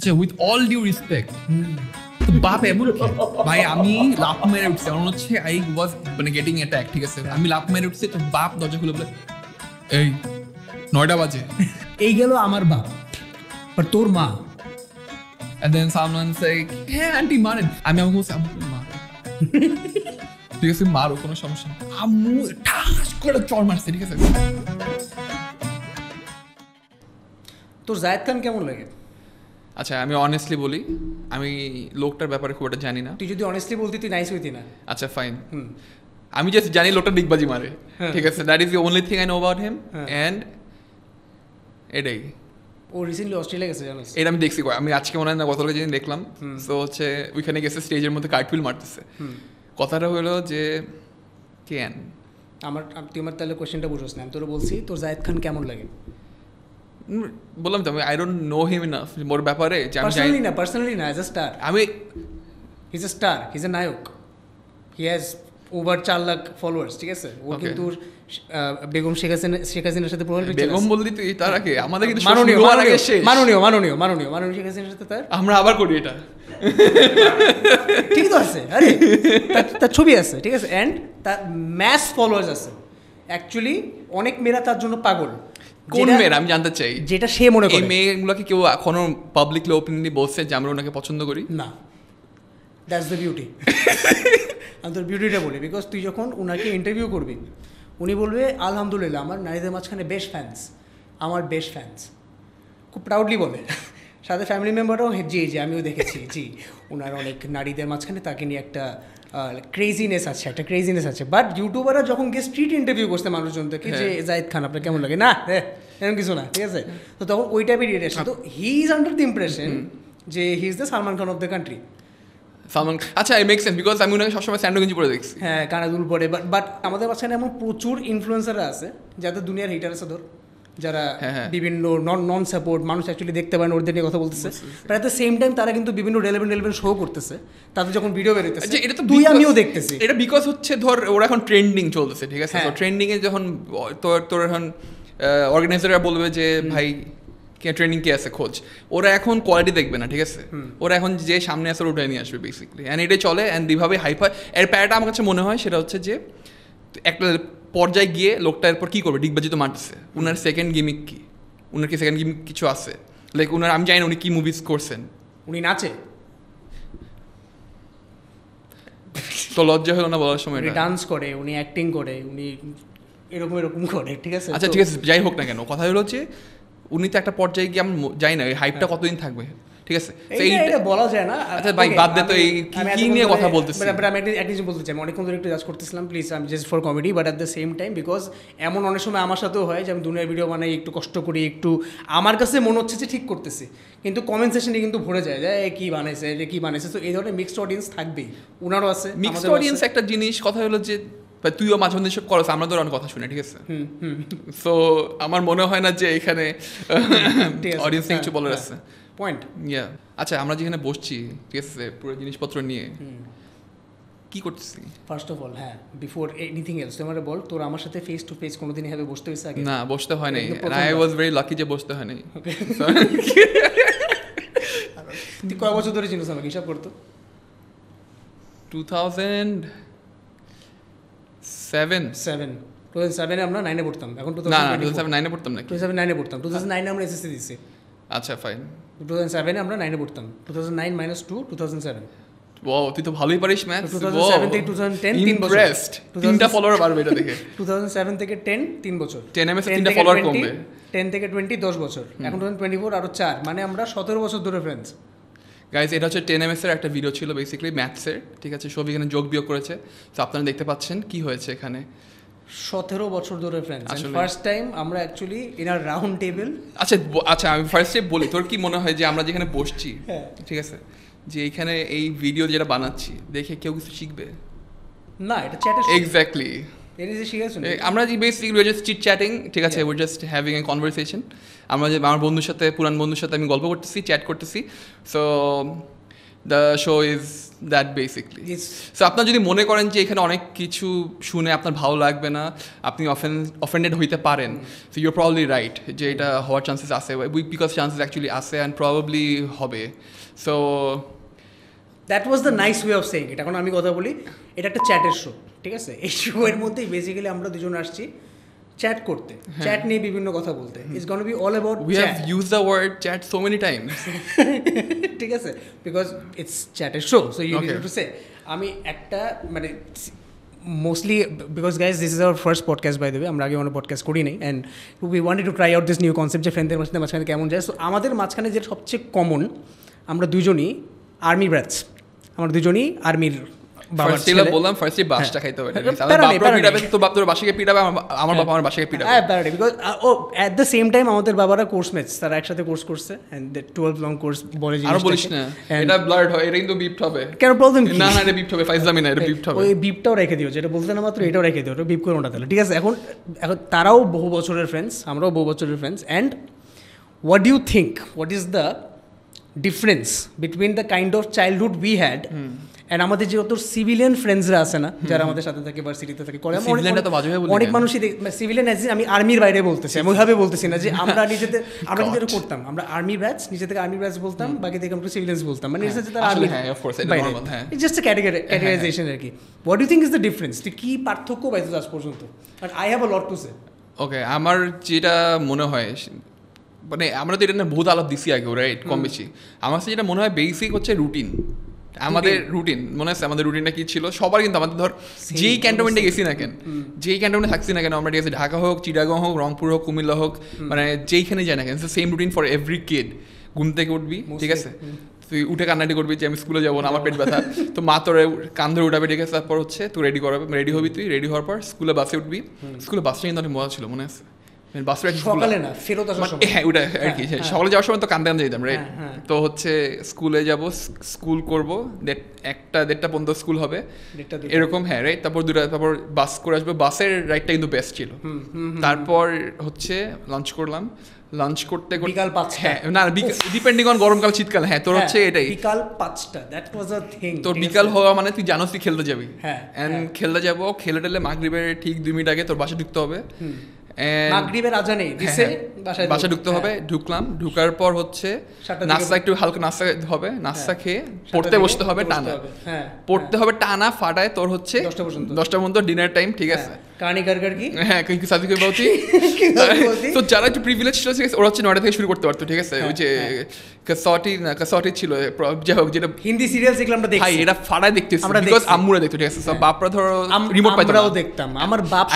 আচ্ছা with all due respect বাপ এমন ভাই আমি লাফ মেরে উঠছি আমার হচ্ছে আই ওয়াজ মানে গেটিং অ্যাটাক ঠিক আছে আমি লাফ মেরে উঠছি তো বাপ দরজা খুলে বলে এই 9টা বাজে এই গেল আমার বাপ আর তোর মা and then someone say হ্যাঁ আন্টি মারেন আমি আমাকে বলছি আম্মু মার ঠিক আছে মারো কোনো সমস্যা নেই আম্মু ঠাস করে চড় মারছে ঠিক আছে তোর জায়েদ খান কেমন লাগে? আচ্ছা আমি অনেস্টলি বলি আমি লোকটার ব্যাপারে খুব একটা জানি না তুই যদি অনেস্টলি বলতি তুই নাইস হইতি না। আচ্ছা ফাইন আমি জাস্ট জানি লোকটা ডিগবাজি মারে ঠিক আছে that is the only thing I know about him and এটাই ও রিসেন্টলি অস্ট্রেলিয়া গেছে জানিস? এটা আমি দেখছি আমি আজকে মনে হয় না গতকালকে যেদিন দেখলাম তো হচ্ছে ওইখানে গেছে স্টেজের মধ্যে কার্টফিল মারতেছে কথাটা হলো যে কেন তুই আমার তাহলে কোয়েশ্চেনটা বুঝোস না আমি তোর বলছি তোর জায়েদ খান কেমন লাগে? বললাম তো আমি I don't know him enough more ব্যাপারে যে আমি পার্সোনালি না অ্যাজ এ স্টার আমি he is a star he is a নায়ক he has over 4 lakh followers ঠিক আছে ও কিন্তু বেগম শেখ হাসিনার সাথে প্রোফাইল পিকচার বেগম বললি তুই তার আগে আমাদের কিন্তু মাননীয় শেখ হাসিনার সাথে তার আমরা আবার করি এটা ঠিক তো আছে আরে তার ছবি আছে ঠিক আছে এন্ড তার ম্যাস ফলোয়ার্স আছে অ্যাকচুয়ালি অনেক মেয়েরা তার জন্য পাগল কোন মেয়েরা আমি জানতে চাই যেটা সে মনে করে এই মেয়েগুলোকে কেউ এখনো পাবলিকলি ওপেনলি বলছে যে আমরা ওনাকে পছন্দ করি না দ্যাটস দ্য বিউটি আমি তোর বিউটিটা বলি বিকজ তুই যখন ওনাকে ইন্টারভিউ করবি উনি বলবে আলহামদুলিল্লাহ আমার নারীদের মাঝখানে বেস্ট ফ্যান্স আমার বেস্ট ফ্যান্স খুব প্রাউডলি বলে সাথে ফ্যামিলি মেম্বারও জি আমিও দেখেছি জি ওনার অনেক নারীদের মাঝখানে তাকে নিয়ে একটা ক্রেজিনেস আছে বাট ইউটিউবাররা যখন গিয়ে স্ট্রিট ইন্টারভিউ করছে মানুষজনকে যে জায়েদ খান আপনার কেমন লাগে না এরকম কিছু না ঠিক আছে তো তখন ওই টাইপের রিয়েকশন তো he is under the impression যে he is the Salman Khan of the country Salman আচ্ছা আই মেক সেন্স বিকজ আমি ওনাকে সবসময় স্যান্ডো গেঞ্জি পরে দেখছি হ্যাঁ কানাদুল পরে বাট আমাদের মাঝখানে এমন প্রচুর ইনফ্লুয়েন্সাররা আছে যাদের দুনিয়ার হিটার আছে ধর যারা বিভিন্ন নন সাপোর্ট মানুষ অ্যাকচুয়ালি দেখতে পারেন ওদের নিয়ে কথা বলতেছে but at the same time তারা কিন্তু বিভিন্ন রেলেভেন্ট শো করতেছে তাদের যখন ভিডিও বেরোতেছে এটা তো তুই আমিও দেখতেছি এটা বিকজ হচ্ছে ধর ওরা এখন ট্রেন্ডিং চলতেছে ঠিক আছে তো ট্রেন্ডিংয়ে যখন তোর এখন অর্গানাইজাররা বলবে যে ভাই ট্রেনিং কে আছে খোঁজ ওরা এখন কোয়ালিটি দেখবে না ঠিক আছে ওরা এখন যে সামনে আসে ওটাই নিয়ে আসবে বেসিক্যালি অ্যান্ড এটাই চলে অ্যান্ড এইভাবে হাইফাই এর প্যারাটা আমার কাছে মনে হয় সেটা হচ্ছে যে একটা পর্যায়ে গিয়ে লোকটা এরপর কী করবে ডিগবাজি তো মারতেছে ওনার সেকেন্ড গেমিক কি ওনার কি সেকেন্ড গেমিক কিছু আছে লাইক ওনার আমি জানি না উনি কী মুভিজ করছেন উনি নাচে তো লজ্জা হলো না বলার সময় উনি ডান্স করে উনি অ্যাক্টিং করে উনি এরকম করে ঠিক আছে আচ্ছা ঠিক আছে যাই হোক না কেন কথা হলো যে উনি তো একটা পর্যায়ে গিয়ে আমি জানি না এই হাইপটা কতদিন থাকবে ঠিক আছে এটা বলা যায় না আচ্ছা ভাই বাদ দে তো এই কি নিয়ে কথা বলতেছি আমি একটা জিনিস বলতে চাই আমি অনেকক্ষণ ধরে একটু জাজ করতেছিলাম প্লিজ আমি just for comedy but at the same time because এমন অনেক সময় আমার সাথেও হয় যে আমি দুনিয়ার ভিডিও বানাই একটু কষ্ট করি একটু আমার কাছে মনে হচ্ছে যে ঠিক করতেছি কিন্তু কমেন্ট সেকশনে কিন্তু ভরে যায় যে কি বানাইছে তো এই ধরনের মিক্সড অডিয়েন্স থাকবেই ওনারও আছে মিক্সড অডিয়েন্স একটা জিনিস কথা হলো যে তুইও মাঝে মধ্যে সব করছ আমরা তো অনেক কথা শুনে ঠিক আছে সো আমার মনে হয় না যে এখানে অডিয়েন্স কিছু বলার আছে পয়েন্ট ইয়া আচ্ছা আমরা যেখানে বসছি ঠিক আছে পুরো জিনিসপত্র নিয়ে কি করতেছি first of all before anything else তুই আমাকে বল তোর আমার সাথে ফেস টু ফেস কোনোদিন এভাবে বসতে হয়েছে আগে? না বসতে হয় নাই আই ওয়াজ ভেরি লাকি যে বসতে হয় নাই তুই কয় বছর ধরে চিনিস আমাকে হিসাব করতো 2007 আমরা 9 এ পড়তাম এখন 2009 এ পড়তাম না 2009 এ পড়তাম 2009 এ আমরা এসএসসি দিছি আচ্ছা ফাইন 2007 এ আমরা 9 এ পড়তাম 2009 - 2 2007 ওয়াও তুই তো ভালোই পারিস ম্যাথ 2007 থেকে 2010 3 বছর তিনটা ফলোয়ার বাড়বে এটা দেখে 2007 থেকে 10 3 বছর 10 এমএস তিনটা ফলোয়ার কমবে 10 থেকে 20 10 বছর এখন 2024 আরো 4 মানে আমরা 17 বছর ধরে ফ্রেন্ডস গাইজ এটা হচ্ছে 10 এমএস এর একটা ভিডিও ছিল বেসিক্যালি ম্যাথসের ঠিক আছে সব এখানে যোগ বিয়োগ করেছে তো আপনারা দেখতে পাচ্ছেন কি হয়েছে এখানে 17 বছর ধরে ফ্রেন্ডস ফার্স্ট টাইম আমরা actually in a round table আচ্ছা আমি ফার্স্টে বলি তোর কি মনে হয় যে আমরা যেখানে বসছি ঠিক আছে যে এইখানে এই ভিডিও যেটা বানাচ্ছি দেখে কেউ কিছু শিখবে না এটা চ্যাটে এক্স্যাক্টলি আমরা যে basically we just chit chatting ঠিক আছে we just having a conversation আমরা যে আমার বন্ধুর সাথে পুরান বন্ধুর সাথে আমি গল্প করতেছি চ্যাট করতেছি so the show is that basically. So আপনার যদি মনে করেন যে এখানে অনেক কিছু শুনে আপনার ভালো লাগবে না, আপনি অফেন্ডেড হইতে পারেন, সো ইউর প্রবাবলি রাইট যে এটা হওয়ার চান্সেস আছে, বিকজ চান্সেস অ্যাকচুয়ালি আছে অ্যান্ড প্রবাবলি হবে। So that was the nice way of saying ইট। এখন আমি কথা বলি, এটা একটা চ্যাটের শো, ঠিক আছে? এই শো এর মধ্যেই বেসিক্যালি আমরা দুজন আসছি চ্যাট করতে, চ্যাট নিয়ে বিভিন্ন কথা বলতে। It's gonna be all about we have use the word chat so many times, ঠিক আছে? বিকজ ইটস চ্যাটের show, so you need to say. আমি একটা মানে mostly because guys this is our first podcast by the way, আমরা আগে অনেক podcast করি নাই, and we wanted to try out this new concept যে ফ্রেন্ডদের মাঝখানে কেমন যায়। সো আমাদের মাঝখানে যে সবচেয়ে কমন, আমরা দুজনই আর্মি ব্যাচ, আমরা দুজনই আর্মির বাবার ছেলে। বললাম ফার্স্টে বাসটা খাইতে হবে, বাপরা পিটাবে তো বাপ তোর বাসাকে পিটাবে, আমার বাবা আমার বাসাকে পিটাবে। হ্যাঁ প্যারাডি, বিকজ ও অ্যাট দ্য সেম টাইম আমাদের বাবারা কোর্স ম্যাচ, তারা একসাথে কোর্স করছে, এন্ড দ্য 12 লং কোর্স বলে জিনিস। আর বলিস না, এটা ব্লার্ড হয়, এটা কিন্তু বিপড হবে। কেন প্রবলেম কি? না না এটা বিপড হবে, ফাইজলামি না, এটা বিপড হবে। ওই বিপটাও রেখে দিও, যেটা বলতে না মাত্র এটাও রেখে দিও, ওটা বিপ করো না তাহলে, ঠিক আছে? এখন তারাও বহু বছরের ফ্রেন্ডস, আমরাও বহু বছরের friends, and what do you think, what is the difference between the kind of childhood we had and আমাদের যে অত সিভিলিয়ান ফ্রেন্ডসরা আছে না, যারা আমাদের সাথে থাকে ভার্সিটিতে থাকে, অনেক মানুষই সিভিলিয়ান, আমি আর্মির বাইরে বলতেছি, আমি ওইভাবে বলতেছি না যে আমরা নিজেদের, আমরা কিন্তু এটা করতাম, আমরা আর্মি ব্যাচ, নিজে থেকে আর্মি ব্যাচ বলতাম, বাকি থেকে আমরা সিভিলিয়ান্স বলতাম, মানে তারা আর্মি, জাস্ট ক্যাটেগরাইজেশন আর কি। What do think is the difference? কি পার্থক্য পাইতো আজ পর্যন্ত? But I have a lot to say. Okay, আমার যেটা মনে হয়, মানে আমরা তো এটা না বহুত আলাপ দিছি আগেও, রাইট, কম বেশি। আমার কাছে যেটা মনে হয় বেসিক হচ্ছে রুটিন। আমাদের রুটিন মনে আছে, আমাদের রুটিনটা কি ছিল সবার, কিন্তু আমাদের ধর যেই ক্যান্টনমেন্টে গেছি না কেন, যেই ক্যান্টনমেন্টে থাকছি না কেন আমরা, ঠিক আছে, ঢাকা হোক, চিটাগাং হোক, রংপুর হোক, কুমিল্লা হোক, মানে যেইখানে যায় না কেন, same routine for every kid. ঘুম থেকে উঠবি, ঠিক আছে, তুই উঠে কান্নাটি করবি যে আমি স্কুলে যাবো না, আমার পেট ব্যথা, তো মা তোর কান ধরে উঠাবে, ঠিক আছে, তারপর হচ্ছে তুই রেডি করাবে, রেডি হবি, তুই রেডি হওয়ার পর স্কুলে বাসে উঠবি। স্কুলে বাসটা কিন্তু অনেক মজা ছিল, মনে আছে? সকালে না, ফেরত আসার সময়, হ্যাঁ ওটা আর কি, সকালে যাওয়ার সময় তো কান্দে কান্দে যেতাম, রাইট? তো হচ্ছে স্কুলে যাব, স্কুল করবো, 1টা-1.5টা পর্যন্ত স্কুল হবে এরকম, হ্যাঁ রাইট। তারপর বাস করে আসবে, বাসের রাইডটা কিন্তু বেস্ট ছিল। তারপর হচ্ছে লাঞ্চ করলাম, লাঞ্চ করতে বিকাল 5টা, হ্যাঁ না ডিপেন্ডিং অন গরমকাল শীতকাল, হ্যাঁ তোর হচ্ছে এটাই বিকাল 5টা, দ্যাট ওয়াজ আ থিং। তোর বিকাল হওয়া মানে তুই জানোস তুই খেলতে যাবি, এন্ড খেলতে যাবো, খেলে টেলে মাগরিবের ঠিক 2 মিনিট আগে তোর বাসা ঢুকতে হবে, মাগরিবের আজানে দিছে বাসা ঢুকতে হবে। ঢুকলাম, ঢুকার পর হচ্ছে নাস্তা, একটু হালকা নাস্তা হবে, নাস্তা খেয়ে পড়তে বসতে হবে টানা, পড়তে হবে টানা ফাটায় তোর হচ্ছে 10টা পর্যন্ত ডিনার টাইম, ঠিক আছে? কারণি কারগার কি, হ্যাঁ কিন্তু সাথে কি বলছি, তো যারা একটু প্রিভিলেজ ছিল ওরা হচ্ছে 9টা থেকে শুরু করতে পারতো, ঠিক আছে? ওই যে কাসটি ছিল, যাই হোক, যেটা হিন্দি সিরিয়াল দেখলাম আমরা, দেখি এটা ফাটায় দেখতেছি, বিকজ আম্মুরা দেখতো, ঠিক আছে? সব বাপরা ধরো রিমোট পাইতো, আমরাও দেখতাম, আমার বাপ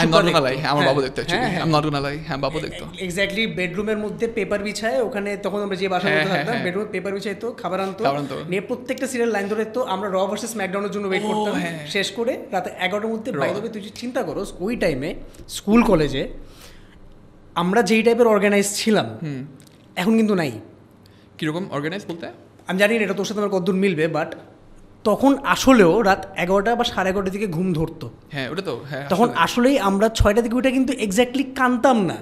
আমার বাবা দেখতো, আমি নট গোনা লাই, হ্যাঁ বাবা দেখতো। এক্স্যাক্টলি, বেডরুমের মধ্যে পেপার বিছায়, ওখানে তখন আমরা যে বাসার মধ্যে থাকতাম, বেডরুমে পেপার বিছাইতো, খাবার আনতো, নিয়ে প্রত্যেকটা সিরিয়াল লাইন ধরে, তো আমরা র ভার্সেস ম্যাকডাউনের জন্য ওয়েট করতাম, শেষ করে রাতে 11টার মধ্যে বাইরে। তুই চিন্তা করো ওই টাইমে স্কুল কলেজে আমরা যেই টাইপের অর্গানাইজ ছিলাম, এখন কিন্তু নাই। কিরকম অর্গানাইজ বলতে আমি জানি না এটা তোর সাথে আমার কতদূর মিলবে, বাট তখন আসলেও রাত 11টা বা 11:30 দিকে ঘুম ধরতো, হ্যাঁ ওটা তো, হ্যাঁ তখন আসলেই আমরা 6টা দিকে উঠে কিন্তু এক্স্যাক্টলি কানতাম না,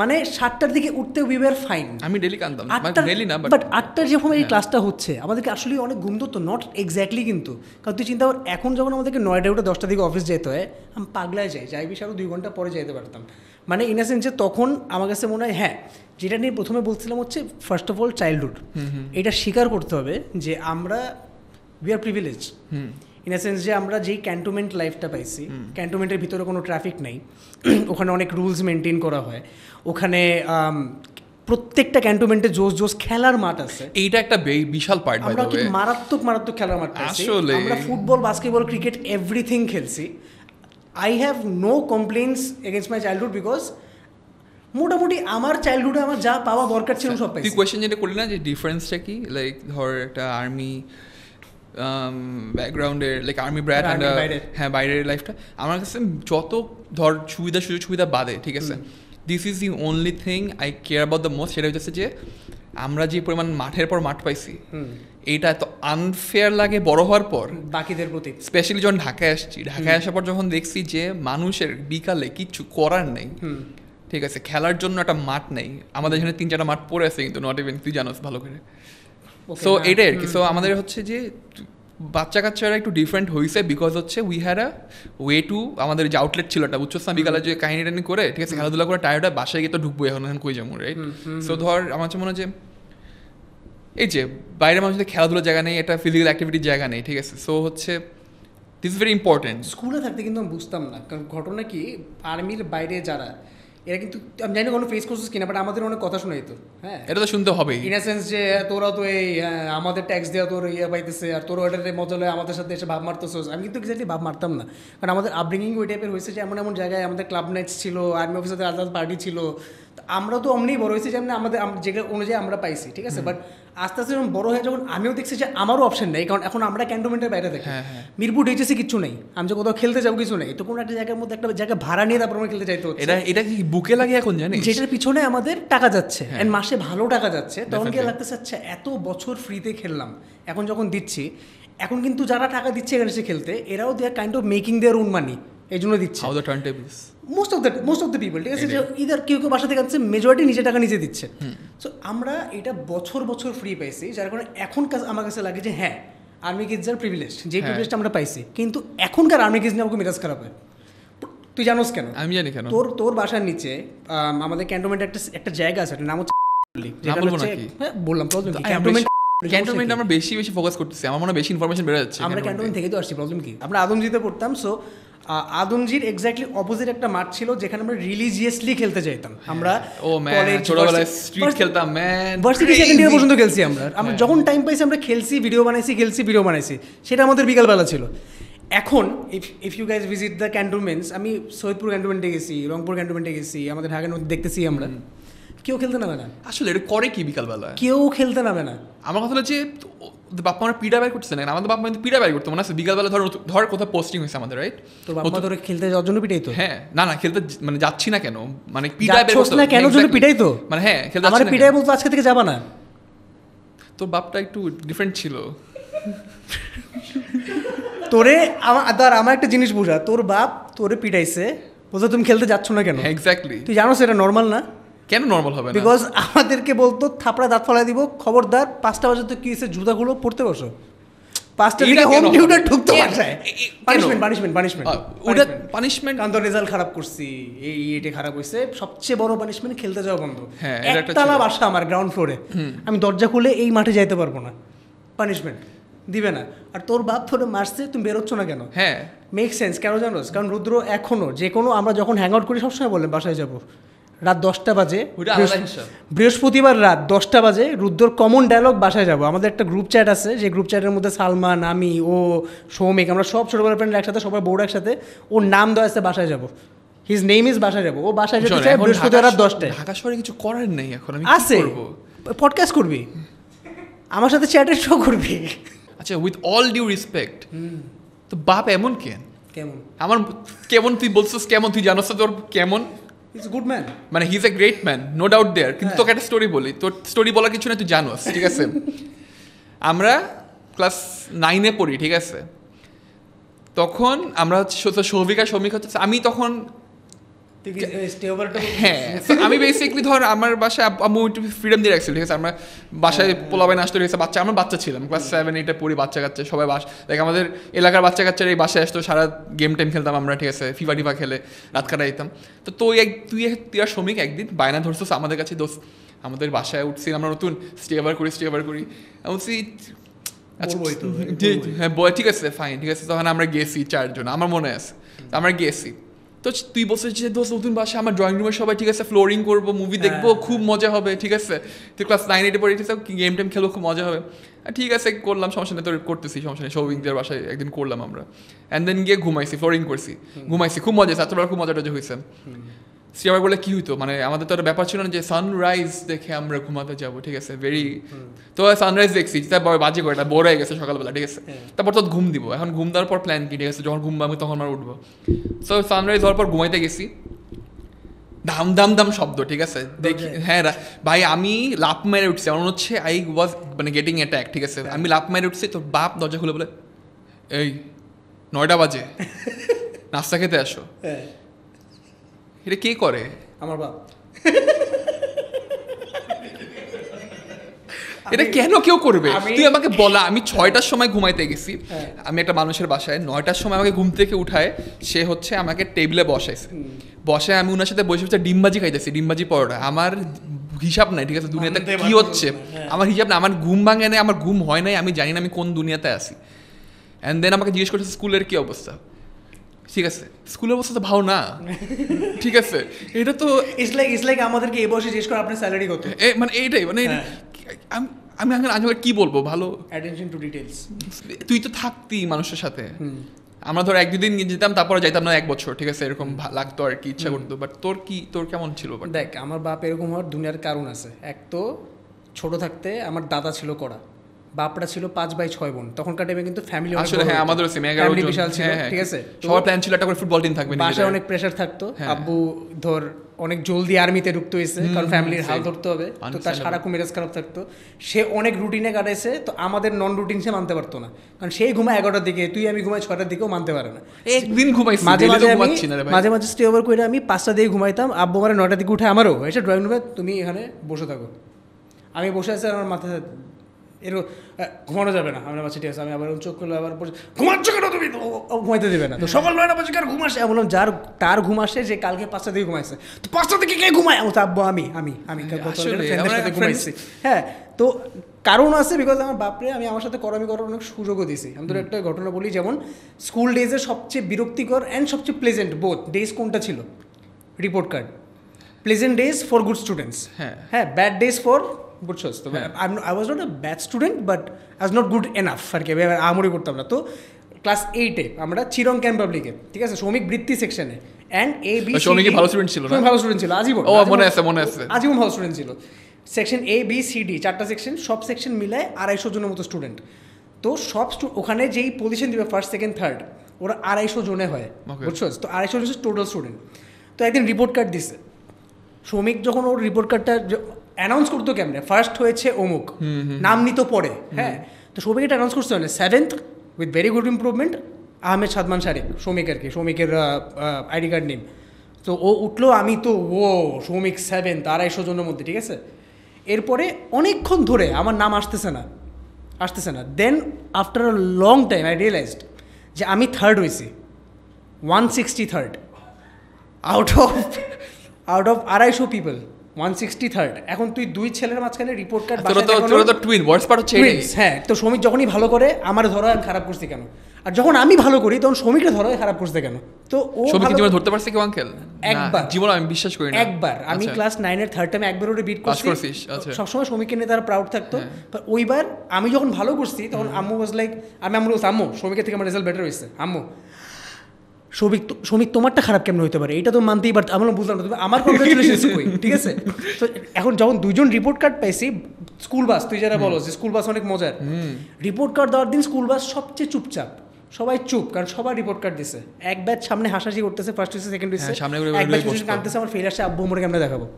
মানে 7টার দিকে উঠতে উই ওয়ার ফাইন। আমি ডেলি কানতাম, ডেলি না, বাট 8টার যখন এই ক্লাসটা হচ্ছে আমাদেরকে আসলে অনেক ঘুম ধরতো, নট এক্স্যাক্টলি কিন্তু, কারণ তুই চিন্তা কর এখন যখন আমাদেরকে 9টায় উঠে 10টার দিকে অফিস যেতে হয়, আমি পাগলায় যাই বেশি আরও 2 ঘন্টা পরে যেতে পারতাম, মানে ইন আ সেন্স যে তখন আমার কাছে মনে হয়, হ্যাঁ যেটা নিয়ে প্রথমে বলছিলাম হচ্ছে ফার্স্ট অফ অল চাইল্ডহুড, এটা স্বীকার করতে হবে যে আমরা we are privilege in a sense যে আমরা যেই ক্যান্টনমেন্ট লাইফটা পাইছি, ক্যান্টনমেন্টের ভিতরে কোনো ট্রাফিক নেই, ওখানে অনেক রুলস মেনটেন করা হয়, ওখানে প্রত্যেকটা ক্যান্টনমেন্টে জোস খেলার মাঠ আছে, এইটা একটা বিশাল পার্ট। আমরা কি মারাত্মক খেলার মাঠ পাইছি, আমরা ফুটবল, বাস্কেটবল, ক্রিকেট এভরিথিং খেলছি। I have no complaints against my childhood, because মোটামুটি আমার চাইল্ডহুডে আমার যা পাওয়া দরকার ছিল সব পাইছি। তুই কোয়েশ্চেন যেটা করলি না যে ডিফারেন্সটা কি, লাইক ধর একটা আর্মি ব্যাকগ্রাউন্ডের, লাইক আর্মি ব্র্যাড, হ্যাঁ বাইরের লাইফটা আমার কাছে যত ধর সুযোগ সুবিধা বাদে, ঠিক আছে, this is the only thing eye care about the most. সেটা হচ্ছে যে আমরা যে পরিমাণ মাঠের পর মাঠ পাইছি, এইটা এত আনফেয়ার লাগে বড় হওয়ার পর বাকিদের প্রতি, স্পেশালি যখন ঢাকায় আসছি, ঢাকায় আসার পর যখন দেখছি যে মানুষের বিকালে কিচ্ছু করার নেই, ঠিক আছে, খেলার জন্য একটা মাঠ নেই। আমাদের এখানে 3-4টা মাঠ পড়ে আছে, কিন্তু নট ইভেন, তুই জানোস ভালো করে, সো এটাই আর কি। সো আমাদের হচ্ছে যে বাচ্চা কাচ্চারা একটু ডিফারেন্ট হয়েছে বিকজ হচ্ছে we had a way to, আমাদের যে আউটলেট ছিল একটা বুঝছো না, বিকালে যে কাহিনী টানি করে ঠিক আছে খেলাধুলা করে টায়ার্ড হয় বাসায় গিয়ে তো ঢুকবো এখন কই যাবো রাইট। সো ধর আমার হচ্ছে মনে হয় যে এই যে বাইরের মানুষদের খেলাধুলার জায়গা নেই, একটা ফিজিক্যাল অ্যাক্টিভিটির জায়গা নেই ঠিক আছে। সো হচ্ছে দিস ইজ ভেরি ইম্পর্টেন্ট। স্কুলে থাকতে কিন্তু আমি বুঝতাম না, কারণ ঘটনা কি আর্মির বাইরে যারা এরা কিন্তু আমি জানি কোনো ফেস করছিস কিনা, বাট আমাদের অনেক কথা শোনাই তো। হ্যাঁ, এটা তো শুনতে হবেই ইন সেন্স যে তোরা তো এই আমাদের ট্যাক্স দেওয়া তোর ইয়ে পাইতেছে আর তোর ওইটাতে মজা হলে আমাদের সাথে এসে ভাব মারতেছোস। আমি কিন্তু এক্স্যাক্টলি ভাব মারতাম না, কারণ আমাদের আপব্রিঙ্গিং ওই টাইপের হয়েছে যে এমন এমন জায়গায় আমাদের ক্লাব নাইটস ছিল, আর্মি অফিসারদের আলাদা পার্টি ছিল। আমরা তো অমনি বড় হয়েছি যেমন আমাদের যেগুলো অনুযায়ী আমরা পাইছি ঠিক আছে। বাট আস্তে আস্তে যখন বড় হয়ে যখন আমিও দেখছি যে আমারও অপশন নেই, কারণ এখন আমরা ক্যান্টনমেন্টের বাইরে থাকি, মিরপুর ডিএচএসি কিচ্ছু নেই, আমি যে কোথাও খেলতে যাবো কিছু নেই, তো কোনো একটা জায়গার মধ্যে একটা জায়গা ভাড়া নিয়ে তারপর আমরা খেলতে চাইতে হচ্ছে। এটা কি বুকে লাগে এখন জানিস, যেটার পিছনে আমাদের টাকা যাচ্ছে এন্ড মাসে ভালো টাকা যাচ্ছে, তখন কি লাগতেছে আচ্ছা এত বছর ফ্রিতে খেললাম, এখন যখন দিচ্ছি, এখন কিন্তু যারা টাকা দিচ্ছে এখানে এসে খেলতে এরাও they are kind of making their own money, এই জন্য দিচ্ছে মোস্ট অফ দ্য পিপল ঠিক আছে। যে ইদার কেউ কেউ বাসা থেকে আনছে, মেজরিটি নিজে টাকা নিজে দিচ্ছে। সো আমরা এটা বছর বছর ফ্রি পাইছি, যার কারণে এখন আমার কাছে লাগে যে হ্যাঁ আর্মি কিডসের প্রিভিলেজ, যে প্রিভিলেজটা আমরা পাইছি, কিন্তু এখনকার আর্মি কিডস নিয়ে আমাকে মেজাজ খারাপ হয়। তুই জানোস কেন? আমি জানি কেন। তোর বাসার নিচে আমাদের ক্যান্টনমেন্টে একটা জায়গা আছে, নাম হচ্ছে বললাম ক্যান্টনমেন্ট আমরা বেশি ফোকাস করতেছি, আমার মনে হয় বেশি ইনফরমেশন বেড়ে যাচ্ছে। আমরা ক্যান্টনমেন্ট থেকে তো আসছি, প্রবলেম কি? আমরা আদমজিতে পড়তাম। সো আদমজির এক্স্যাক্টলি অপোজিট একটা মাঠ ছিল যেখানে আমরা রিলিজিয়াসলি খেলতে চাইতাম। আমরা ছোটবেলায় স্ট্রিট খেলতাম, ভার্সিটি সেকেন্ড ইয়ার পর্যন্ত খেলছি আমরা যখন টাইম পাইছি আমরা খেলছি, ভিডিও বানাইছি, সেটা আমাদের বিকালবেলা ছিল। এখন if you guys visit the cantonments, আমি সৈয়দপুর ক্যান্টনমেন্টে গেছি, রংপুর ক্যান্টনমেন্টে গেছি, আমাদের ঢাকার মধ্যে দেখতেছি আমরা কেউ খেলতে নামে না। আসলে এটা করে কি বিকালবেলা কেউ খেলতে নামে না। আমার কথা হচ্ছে বাপ্পা আমরা পিড়া বাইর করতেছে না, আমাদের বাপ্পা কিন্তু পিড়া বাইর করতো মনে আছে বিকালবেলা। ধর কোথাও পোস্টিং হয়েছে আমাদের রাইট, তো বাপ্পা ধরে খেলতে যাওয়ার জন্য পিটাই তো। হ্যাঁ না খেলতে মানে যাচ্ছি না কেন, মানে পিড়া বের করতে না কেন জন্য পিটাই তো, মানে হ্যাঁ খেলতে আমার পিটাই বলতো আজকে থেকে যাবা না। তোর বাপটা একটু ডিফারেন্ট ছিল। তোরে আমার একটা জিনিস বুঝা, তোর বাপ তোরে পিটাইছে বলতো তুমি খেলতে যাচ্ছ না কেন। এক্স্যাক্টলি, তুই জানো সেটা নর্মাল না? কেন নর্মাল হবে না? বিকজ আমাদেরকে বলতো থাপড়া দাঁত ফলাই দিব, খবরদার 5টা বাজে তো কি জুতাগুলো পড়তে বসো, 5টা থেকে হোম টিউটর ঢুকতে বাসায়। পানিশমেন্ট কারণ তোর রেজাল্ট খারাপ করছি, এইটা খারাপ হয়েছে। সবচেয়ে বড় পানিশমেন্ট খেলতে যাওয়া বন্ধ। একতলা বাসা আমার গ্রাউন্ড ফ্লোরে, আমি দরজা খুলে এই মাঠে যাইতে পারবো না, পানিশমেন্ট দিবে না। আর তোর বাপ তোরে মারছে, তুমি বেরোচ্ছ না কেন? হ্যাঁ মেক সেন্স কেন জানোস? কারণ রুদ্র এখনো যে কোনো আমরা যখন হ্যাং আউট করি সবসময় বললেন বাসায় যাবো, রাত 10টা বাজে, বৃহস্পতিবার রাত 10টা বাজে রুদ্রর কমন ডায়লগ বাসায় যাবো। আমাদের একটা গ্রুপ চ্যাট আছে, যে গ্রুপ চ্যাটের মধ্যে সালমান, আমি, ও, সৌমিক, আমরা সব ছোটবেলার ফ্রেন্ড একসাথে, সবাই বোর্ড একসাথে। ওর নাম দেওয়া আছে বাসায় যাবো, হিজ নেম ইজ বাসায় যাবো। ও বাসায় যেতে চায় বৃহস্পতিবার রাত 10টায়। ঢাকা শহরে কিছু করার নেই এখন, আমি আছে পডকাস্ট করবি, আমার সাথে চ্যাটের শো করবি। আচ্ছা উইথ অল ডিউ রেসপেক্ট, তো বাপ এমন কেমন আমার কেমন তুই বলছিস কেমন, তুই জানোস তোর কেমন? ইজ গুড ম্যান, মানে he is a great man, no doubt there. কিন্তু তোকে একটা স্টোরি বলি, তোর স্টোরি বলার কিছু না, তুই জানোস ঠিক আছে। আমরা ক্লাস 9-এ পড়ি ঠিক আছে, তখন আমরা হচ্ছে সৌভিক হচ্ছে, আমি তখন হ্যাঁ আমি বেসিকলি ধর আমার বাসায় আম্মু একটু ফ্রিডম দিয়ে রাখছিল ঠিক আছে। আমরা বাসায় পোলাবাই নাস্তা রয়েছে, বাচ্চা আমরা বাচ্চা ছিলাম, ক্লাস 7-8-এ পড়ি, বাচ্চা কাচ্চা সবাই দেখ আমাদের এলাকার বাচ্চা কাচ্চারা এই বাসায় আসতো, সারা গেম টাইম খেলতাম আমরা ঠিক আছে, ফিফা টিফা খেলে রাত কাটাইতাম। তো তুই আর শ্রমিক একদিন বায়না ধরছিস আমাদের কাছে, দোস্ত আমাদের বাসায় উঠছি, আমরা নতুন স্টে ওভার করি আমি বলছি হ্যাঁ বয় ঠিক আছে ফাইন ঠিক আছে। তখন আমরা গেছি 4 জন, আমার মনে আছে, আমরা গেছি। তো তুই বলছিস যে দোস্ত নতুন বাসা, আমার ড্রয়িং রুমের সবাই ঠিক আছে, ফ্লোরিং করবো, মুভি দেখবো, খুব মজা হবে ঠিক আছে। তুই ক্লাস 9-8-এ পড়ে গেম টেম খেলবো, খুব মজা হবে। ঠিক আছে করলাম, সমস্যা নেই, তোর করতেছি সমস্যা নেই। সৌভিকদের বাসায় একদিন করলাম আমরা, অ্যান্ড দেন গিয়ে ঘুমাইছি, ফ্লোরিং করছি, ঘুমাইছি, খুব মজা, রাত্রেবেলা খুব মজা হয়েছে। সে আবার বলে কী হইতো, মানে আমাদের তো একটা ব্যাপার ছিল না যে সানরাইজ দেখে আমরা ঘুমাতে যাবো ঠিক আছে, ভেরি তো সানরাইজ দেখছি, তারপর বাজে কয়টা বোর হয়ে গেছে সকালবেলা ঠিক আছে। তারপর তো ঘুম দিব, এখন ঘুম দেওয়ার পর প্ল্যান কি ঠিক আছে, যখন ঘুমবো আমি তখন আমরা উঠবো। সো সানরাইজ হওয়ার পর ঘুমাইতে গেছি, দাম শব্দ ঠিক আছে, দেখি হ্যাঁ ভাই আমি লাফ মেরে উঠছি, আমার মনে হচ্ছে আই ওয়াজ মানে গেটিং অ্যাট্যাক ঠিক আছে। আমি লাফ মেরে উঠছি, তোর বাপ দরজা খুলে বলে এই 9টা বাজে নাস্তা খেতে আসো। এটা কে করে? আমার বাপ। এটা কেন কেউ করবে? তুই আমাকে বলা, আমি 6টার সময় ঘুমাইতে গেছি, আমি একটা মানুষের বাসায় 9টার সময় আমাকে ঘুম থেকে উঠায়, সে হচ্ছে আমাকে টেবিলে বসাইছে, বসে আমি ওনার সাথে বসে বসে ডিমবাজি খাইতেছি, ডিমবাজি পরোটা। আমার হিসাব নাই, ঠিক আছে, দুনিয়াতে কি হচ্ছে আমার হিসাব না, আমার ঘুম ভাঙে নাই, আমার ঘুম হয় নাই, আমি জানি না আমি কোন দুনিয়াতে আছি। অ্যান্ড দেন আমাকে জিজ্ঞেস করতেছে স্কুলের কি অবস্থা। ঠিক আছে, স্কুলের অবস্থা তো ভালো না, ঠিক আছে, এটা তো ইটস লাইক আমাদেরকে এই বয়সে জিজ্ঞেস করে আপনার স্যালারি কত, মানে এইটাই, মানে আমি আজ কি বলবো, ভালো অ্যাটেনশন টু ডিটেইলস। তুই তো থাকতি মানুষের সাথে, আমরা ধর 1-2 দিন যেতাম, তারপরে যাইতাম না 1 বছর, ঠিক আছে, এরকম লাগতো আর কি, ইচ্ছা করতো। বাট তোর কেমন ছিল? দেখ, আমার বাপ এরকম হওয়ার দুনিয়ার কারণ আছে। এক তো ছোট থাকতে আমার দাদা ছিল কড়া, বাপরা ছিল 5/6 বোন, তখনকার টাইমে কিন্তু ফ্যামিলি আসলে হ্যাঁ আমাদেরও সেম 11 জন বিশাল ছিল, ঠিক আছে, সবার প্ল্যান ছিল একটা করে ফুটবল টিম থাকবে, বাসায় অনেক প্রেসার থাকতো। আব্বু ধর অনেক জলদি আর্মিতে ঢুকতে হয়েছে, কারণ ফ্যামিলির হাল ধরতে হবে, তো তার সারাক্ষণ মেজাজ খারাপ থাকতো। সে অনেক রুটিনে কাটাইছে, তো আমাদের নন রুটিন সে মানতে পারতো না, কারণ সেই ঘুমায় 11টার দিকে, তুই আমি ঘুমাই 6টার দিকেও মানতে পারে না। একদিন ঘুমাইছি, মাঝে মাঝে স্টে ওভার করে আমি 5টা দিয়ে ঘুমাইতাম, আব্বু আমার 9টার দিকে উঠে আমারও এসে ড্রয়িং রুমে তুমি এখানে বসে থাকো। আমি বসে আছি, আমার মাথায় এরকম ঘুমানো যাবে না, আমরা বাচ্চা ঠিক আছে, আমি আবার চোখ করলে আবার ঘুমাচ্ছ কেন তুমি, ঘুমাইতে দেবে না, তো সকাল 9টা বাজে কার ঘুম আসে, বললাম যার তার ঘুম আসে যে কালকে 5টা দিকে ঘুমাইছে, তো 5টা দিকে কে ঘুমায়, ও আব্বু আমি ঘুমাইছি। হ্যাঁ, তো কারণ আছে, বিকজ আমার বাপরে আমি আমার সাথে করামি করার অনেক সুযোগও দিয়েছি। আমি তোর একটা ঘটনা বলি, যেমন স্কুল ডেজে সবচেয়ে বিরক্তিকর অ্যান্ড সবচেয়ে প্লেজেন্ট বোথ ডেজ কোনটা ছিল? Report card. Pleasant days for good students, হ্যাঁ, ব্যাড ডেজ ফর বুঝছস তো। I was not a bad student, but I was not good enough আর কি, আমরি করতাম না। তো ক্লাস 8-এ আমরা চিরং ক্যাম্প পাবলিকে, ঠিক আছে, শ্রমিক বৃত্তি সেকশনে, অ্যান্ড এ বি শ্রমিক ভালো স্টুডেন্ট ছিল না, ভালো স্টুডেন্ট ছিল আজীবন, মনে আছে আজীবন ভালো স্টুডেন্ট ছিল। Section A B C D 4টা সেকশন, সব সেকশন মিলায় 250 জনের মতো স্টুডেন্ট। তো সব ওখানে যেই পজিশন দিবে ফার্স্ট সেকেন্ড থার্ড, ওরা 250 জনে হয়, বুঝছস তো, 250 জন টোটাল স্টুডেন্ট। তো একদিন রিপোর্ট কার্ড দিছে শ্রমিক, যখন ওর রিপোর্ট কার্ডটা অ্যানাউন্স করতো কেমনে, ফার্স্ট হয়েছে অমুক, নাম নিত পরে, হ্যাঁ, তো শ্রমিক এটা অ্যানাউন্স করতে হবে 7th with very good improvement Ahmed Sadman Sharik, শ্রমিক আর কি, শ্রমিকের আইডি কার্ড নেম। তো ও উঠলো, আমি তো শ্রমিক 7th 250 জনের মধ্যে, ঠিক আছে। এরপরে অনেকক্ষণ ধরে আমার নাম আসতেছে না। Then after a long time I realised যে আমি থার্ড হয়েছি, 163rd out of 250 people, 163rd। এখন তুই দুই ছেলের মাঝখানে রিপোর্ট কার্ড, হ্যাঁ, তো শ্রমিক যখনই ভালো করে আমার ধরো আমি খারাপ করছি কেন, আর যখন আমি ভালো করি তখন শ্রমিকরা ধরো খারাপ করছে কেন। তো ও ধরতে পারছে কেউ আঙ্কেল? একবার জীবন আমি বিশ্বাস করি না, একবার আমি ক্লাস 9-এর থার্ড টাইমে একবার ওরে বিট করছি, সবসময় শ্রমিককে নিয়ে তারা প্রাউড থাকতো। ওইবার আমি যখন ভালো করছি তখন আম্মু ওয়াজ লাইক, আম্মু শ্রমিকের থেকে আমার রেজাল্ট বেটার হয়েছে, আম্মু শ্রমিক তোমারটা খারাপ কেমন হতে পারে, এটা তো মানতেই পারতো। আমি বুঝলাম না, তুমি আমার কংগ্রেচুলেশনস কই, ঠিক আছে। তো এখন যখন দুজন রিপোর্ট কার্ড পাইছি, স্কুল বাস, তুই যারা বলো যে স্কুল বাস অনেক মজার, রিপোর্ট কার্ড দেওয়ার দিন স্কুল বাস সবচেয়ে চুপচাপ, সবাই চুপ, কারণ সবার রিপোর্ট কার্ড দিছে। এক ব্যাচ সামনে হাসাহাসি করতেছে, ফার্স্ট হয়েছে সেকেন্ড হয়েছে, এক ব্যাচ কাঁদতেছে, আমার ফেল আসছে, আব্বু আমরা কেমন দেখাবো।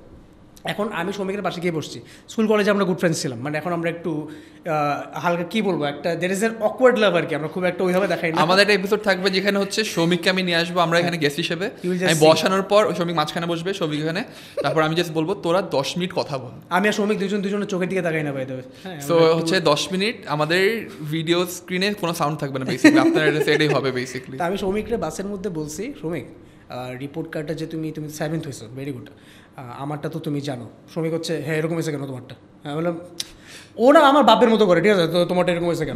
এখন আমি শ্রমিকের পাশে গিয়ে বসছি, স্কুল কলেজে আমরা গুড ফ্রেন্ডস ছিলাম, মানে এখন আমরা একটু হালকা কি বলবো, একটা দের ইজ এন অকওয়ার্ড লাভ আর কি, আমরা খুব একটা ওইভাবে দেখাই না। আমাদের একটা এপিসোড থাকবে যেখানে হচ্ছে শ্রমিককে আমি নিয়ে আসবো, আমরা এখানে গেস্ট হিসেবে, আমি বসানোর পর শ্রমিক মাঝখানে বসবে, শ্রমিক এখানে, তারপর আমি জাস্ট বলবো তোরা 10 মিনিট কথা বল, আমি আর শ্রমিক দুজনের চোখের দিকে তাকাই না, বাইতে সো হচ্ছে 10 মিনিট আমাদের ভিডিও স্ক্রিনে কোনো সাউন্ড থাকবে না, বেসিক্যালি আপনার সেটাই হবে বেসিক্যালি। আমি শ্রমিকরে বাসের মধ্যে বলছি, শ্রমিক রিপোর্ট কার্ডটা যে তুমি 7th হয়েছো, ভেরি গুড, আমারটা তো তুমি জানো। শ্রমিক হচ্ছে হ্যাঁ এরকম হয়েছে কেন তোমারটা, আমি বললাম ওরা আমার বাপের মতো করে, ঠিক আছে, তো তোমারটা এরকম হয়েছে কেন,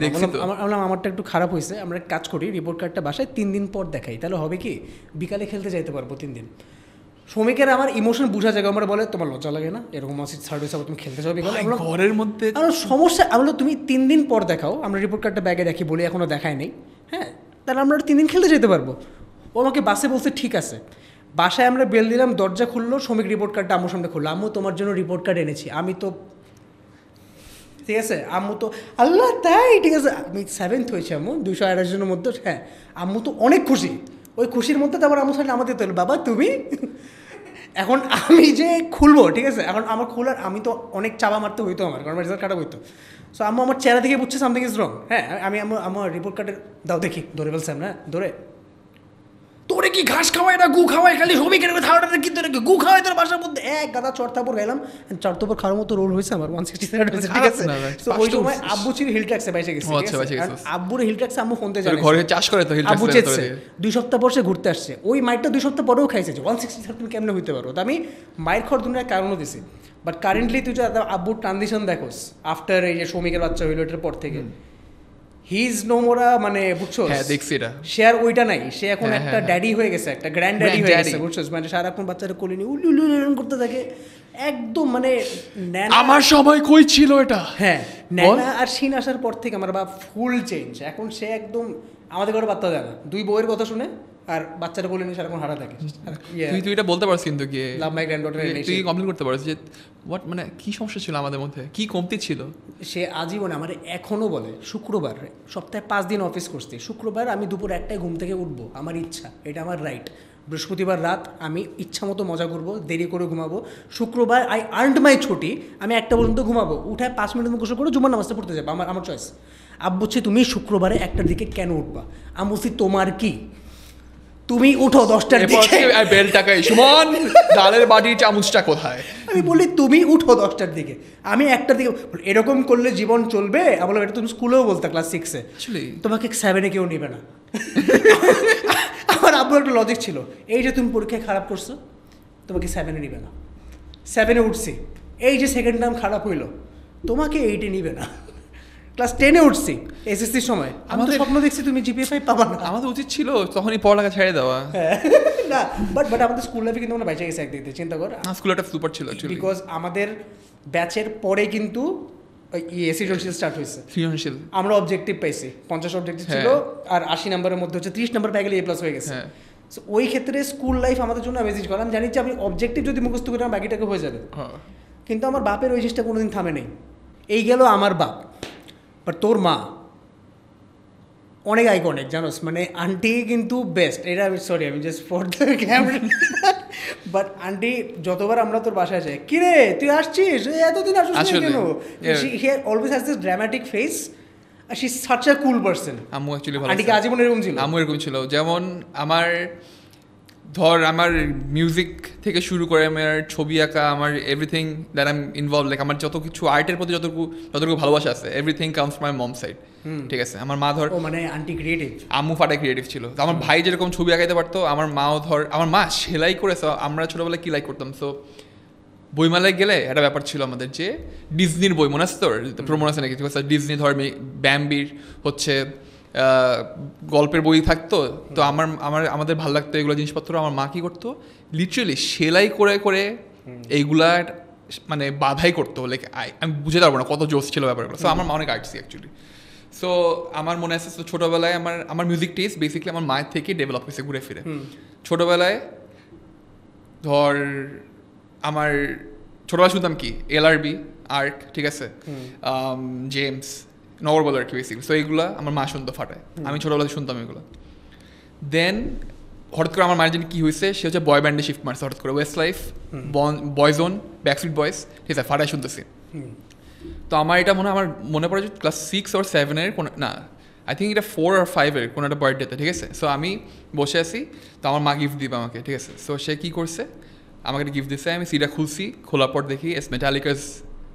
বললাম আমারটা একটু খারাপ হয়েছে, আমরা কাজ করি রিপোর্ট কার্ডটা বাসায় 3 দিন পর দেখাই, তাহলে হবে কি বিকালে খেলতে যাইতে পারবো 3 দিন। শ্রমিকের আমার ইমোশন বোঝা যায়, আমরা বলে তোমার লজ্জা লাগে না, এরকম মাসিক থার্ড হয়েছে তুমি খেলতে যাবে বিকালে, ঘরের মধ্যে আমার সমস্যা, আমরা তুমি 3 দিন পর দেখাও, আমরা রিপোর্ট কার্ডটা ব্যাগে রাখি, বলি এখনও দেখায় নেই, হ্যাঁ, তাহলে আমরা 3 দিন খেলতে যেতে পারবো। ও আমাকে বাসে বলছে ঠিক আছে। বাসায় আমরা বেল দিলাম, দরজা খুললো, শ্রমিক রিপোর্ট কার্ডটা আম্মুর সামনে খুললো, আম্মু তোমার জন্য রিপোর্ট কার্ড এনেছি। আমি তো ঠিক আছে, আম্মু তো আল্লাহ তাই, ঠিক আছে, আমি 7th হয়েছি আম্মু 228 জনের মধ্যে, হ্যাঁ, আম্মু তো অনেক খুশি। ওই খুশির মধ্যে তারপর আম্মুর সামনে আমাদের তো বাবা তুমি, এখন আমি যে খুলবো, ঠিক আছে, এখন আমার খোলার আমি তো অনেক চাপা মারতে হইতো, আমার কারণ রেজাল্ট খারাপ হইতো। সো আম্মু আমার চেহারা থেকে বুঝছে সামথিং ইজ রং, হ্যাঁ, আমি আমার রিপোর্ট কার্ডের দাও দেখি, ধরে ফেলছিলাম না, ধরে তোরে কি ঘাস খাওয়াই না গু খাওয়াই, খালি সবই কেন থাওয়াটা কিন্তু গু খাওয়াই তোর বাসার মধ্যে এক গাদা চড়তাপড় গাইলাম। চড়তাপড় খাওয়ার মতো রোল হয়েছে আমার 160 হয়েছে, ঠিক আছে। তো ওই সময় আব্বু ছিল হিল ট্যাক্সে বাইসে গেছে, আব্বুর হিল ট্যাক্সে আম্মু ফোন দিয়ে ঘরে চাষ করে তো হিল আব্বু চেয়েছে 2 সপ্তাহ পর সে ঘুরতে আসছে, ওই মাইটটা 2 সপ্তাহ পরেও খাইছে। 160 তুমি কেমনে হইতে পারো? তো আমি মায়ের খাওয়ার দুনিয়ার কারণও দিছি। বাট কারেন্টলি তুই যে আব্বুর ট্রানজিশন দেখোস আফটার এই যে শ্রমিকের বাচ্চা হইলো এটার পর থেকে, হি ইজ নো মোরা, মানে বুঝছো, হ্যাঁ দেখছি এটা, সে আর ওইটা নাই, সে এখন একটা ড্যাডি হয়ে গেছে, একটা গ্র্যান্ড ড্যাডি হয়ে গেছে, বুঝছো, মানে সারাক্ষণ বাচ্চারা কোলে নিয়ে উলু উলু করতে থাকে একদম, মানে আমার সময় কই ছিল এটা। হ্যাঁ, ন্যানা আর শিন আসার পর থেকে আমার বাপ ফুল চেঞ্জ। এখন সে একদম আমাদের ঘরে বাচ্চা দেয় না, 2 বউয়ের কথা শুনে আর বাচ্চারা বলে নিয়ে সারাক্ষণ হারা থাকে। তুই এটা বলতে পারছিস কিন্তু কি লাভ মাই গ্র্যান্ডডটার, তুই কমপ্লেন করতে পারছিস যে হোয়াট, মানে কি সমস্যা ছিল আমাদের মধ্যে, কি কমতি ছিল? সে আজীবনে আমার এখনও বলে, শুক্রবার সপ্তাহে 5 দিন অফিস করছি, শুক্রবার আমি দুপুর 1টায় ঘুম থেকে উঠবো, আমার ইচ্ছা, এটা আমার রাইট। বৃহস্পতিবার রাত আমি ইচ্ছা মতো মজা করবো, দেরি করে ঘুমাবো। শুক্রবার আই আর্নড মাই ছুটি, আমি 1টা পর্যন্ত ঘুমাবো, উঠে 5 মিনিট গোসল করে জুমার নামাজটা পড়তে যাবো, আমার চয়েস। আব্বু বলছে তুমি শুক্রবারে 1টার দিকে কেন উঠবা? আমি বলছি তোমার কি, তুমি উঠো 10টার দিকে। বেল টাকাই সুমন, ডালের বাটির চামচটা কোথায়? আমি বলি তুমি উঠো 10টার দিকে, আমি 1টার দিকে। এরকম করলে জীবন চলবে? আমি বললাম এটা তুমি স্কুলেও বলতে, ক্লাস 6-এ, তোমাকে 7-এ কেউ নেবে না। আমার আব্বুর একটা লজিক ছিল, এই যে তুমি পরীক্ষায় খারাপ করছো, তোমাকে 7-এ নিবে না। 7-এ উঠছি, এই যে সেকেন্ড টার্ম খারাপ হইলো, তোমাকে 8-এ নিবে না। ক্লাস 10-এ উঠছি এসএসসির সময়, আমাদের স্বপ্ন দেখছি তুমি জিপিএ 5 পাবা না। আমাদের উচিত ছিল তখনই পড়ালেখা ছেড়ে দেওয়া। না, বাট আমাদের স্কুল লাইফে কিন্তু আমরা বাইচে গেছি একদিক দিয়ে, চিন্তা কর। স্কুলটা সুপার ছিল বিকজ আমাদের ব্যাচের পরে কিন্তু সৃজনশীল স্টার্ট হয়েছে। সৃজনশীল আমরা অবজেক্টিভ পাইছি, 50 অবজেক্টিভ ছিল, আর 80 নম্বরের মধ্যে হচ্ছে 30 নম্বর পেয়ে গেলে A+ হয়ে গেছে। সো ওই ক্ষেত্রে স্কুল লাইফ আমাদের জন্য অ্যামেজিং করলাম, জানি যে আমি অবজেক্টিভ যদি মুখস্থ করি আমার বাকিটাকে হয়ে যাবে। কিন্তু আমার বাপের ওই জিনিসটা কোনোদিন থামে নেই। এই গেল আমার বাপ, বাট তোর মা অনেক আইকনিক জানোস, মানে আন্টি কিন্তু বেস্ট। এটা আমি সরি, আমি just for the camera, but aunty যতবার আমরা তোর বাসায় যাই, কিরে তুই আসছিস, এতদিন আসছিস না কেন? He always has this dramatic face, আর she is such a cool person. আম্মু অ্যাকচুয়ালি ভালো, আন্টিকে আজীবন এরকম ছিল। আম্মু এরকম ছিল, যেমন আমার ধর আমার মিউজিক থেকে শুরু করে আমার ছবি আঁকা, আমার everything that I am involve, like আমার যত কিছু আর্টের প্রতি যতটুকু ভালোবাসা আছে, everything comes my mom side, ঠিক আছে। আমার মা ধর, মানে আন্টি ক্রিয়েটিভ, আম্মু ফাটাই ক্রিয়েটিভ ছিল। আমার ভাই যেরকম ছবি আঁকাইতে পারতো, আমার মাও ধর, আমার মা সেলাই করেছে। আমরা ছোটোবেলায় কী লাইক করতাম, সো বইমেলায় গেলে একটা ব্যাপার ছিল আমাদের যে ডিজনির বই, মনে আছে তোর? মনে আছে নাকি? ডিজনি ধর ব্যাম্বির হচ্ছে গল্পের বই থাকতো, তো আমাদের ভালো লাগতো এগুলো জিনিসপত্র। আমার মা কী করতো, লিটারেলি সেলাই করে করে এইগুলা মানে বাধাই করতো, লাইক আমি বুঝতে পারবো না কত জোশ ছিল ব্যাপারগুলো। সো আমার মা অনেক আর্টসি অ্যাকচুয়ালি। সো আমার মনে আছে ছোটোবেলায় আমার মিউজিক টেস্ট বেসিক্যালি আমার মায়ের থেকে ডেভেলপ হয়েছে ঘুরে ফিরে। ছোটোবেলায় ধর আমার ছোটোবেলায় শুনতাম কি LRB, আর্ক, ঠিক আছে, জেমস, নগরবল আর কি বেসিক্যালি। সো এইগুলো আমার মা শুনতো ফাটায়, আমি ছোটোবেলায় শুনতাম এগুলো। দেন হঠাৎ করে আমার মায়ের জন্য কী হয়েছে, সে হচ্ছে বয় ব্যান্ডে শিফট মারছে হঠাৎ করে, ওয়েস্ট লাইফ, বয়জোন, ব্যাকস্ট্রিট বয়েজ, ঠিক আছে, ফাটায় শুনতেছি। তো আমার এটা মনে পড়ে যে ক্লাস 6 or 7-এর কোনো, না আই থিঙ্ক এটা 4 or 5-এর কোনো একটা বার্থডেতে, ঠিক আছে। সো আমি বসে আছি, তো আমার মা গিফট দিবে আমাকে, ঠিক আছে। সো সে কী করছে, আমাকে একটা গিফট দিচ্ছে, আমি সিডা খুলছি, খোলার পর দেখি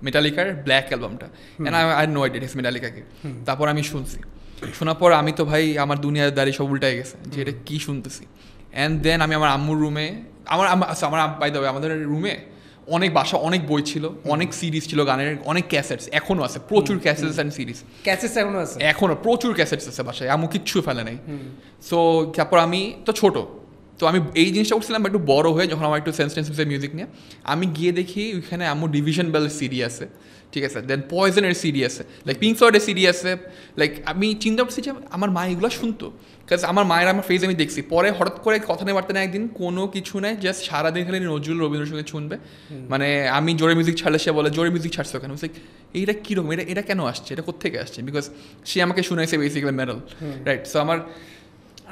মেটালিকার ব্ল্যাক অ্যালবামটা, and I no idea it's মেটালিকাকে। তারপর আমি শুনছি, শোনার পর আমি তো ভাই আমার দুনিয়াদারি সব উল্টাই গেছে যে এটা কী শুনতেছি। অ্যান্ড দেন আমি আমার আম্মুর রুমে, আমার বাই দ্য ওয়ে আমাদের রুমে অনেক অনেক বই ছিল, অনেক সিরিজ ছিল গানের, অনেক ক্যাসেটস এখনও আছে, প্রচুর ক্যাসেটস অ্যান্ড সিরিজ, ক্যাসেটস এখনও আছে, এখনও প্রচুর ক্যাসেটস আছে বাসায়, আম্মু কিচ্ছু ফেলে নেই। সো তারপর আমি তো ছোটো, তো আমি এই জিনিসটা উঠছিলাম একটু বড় হয়ে, যখন আমার একটু সেন্স মিউজিক নিয়ে আমি গিয়ে দেখি ওইখানে আম্মু ডিভিশন বেলের সিডি আছে, ঠিক আছে, দেন পয়জনের সিডি আছে, লাইক পিঙ্ক ফ্লয়েডের সিডি আছে। লাইক আমি চিন্তা করছি যে আমার মা এগুলো শুনতো, কারণ আমার মায়ের আমার ফেস আমি দেখছি। পরে হঠাৎ করে কথা নেই বার্তা নেই, একদিন কোনো কিছু নেই, জাস্ট সারাদিন খালি নজরুল রবীন্দ্রসঙ্গীত শুনবে। মানে আমি জোরে মিউজিক ছাড়লে সে বলে জোরে মিউজিক ছাড়ছো কেন, লাইক এইটা কীরকম, এটা কেন আসছে, এটা কোথেকে আসছে, বিকজ সে আমাকে শুনেছে বেসিক্যালি মেটাল, রাইট। সো আমার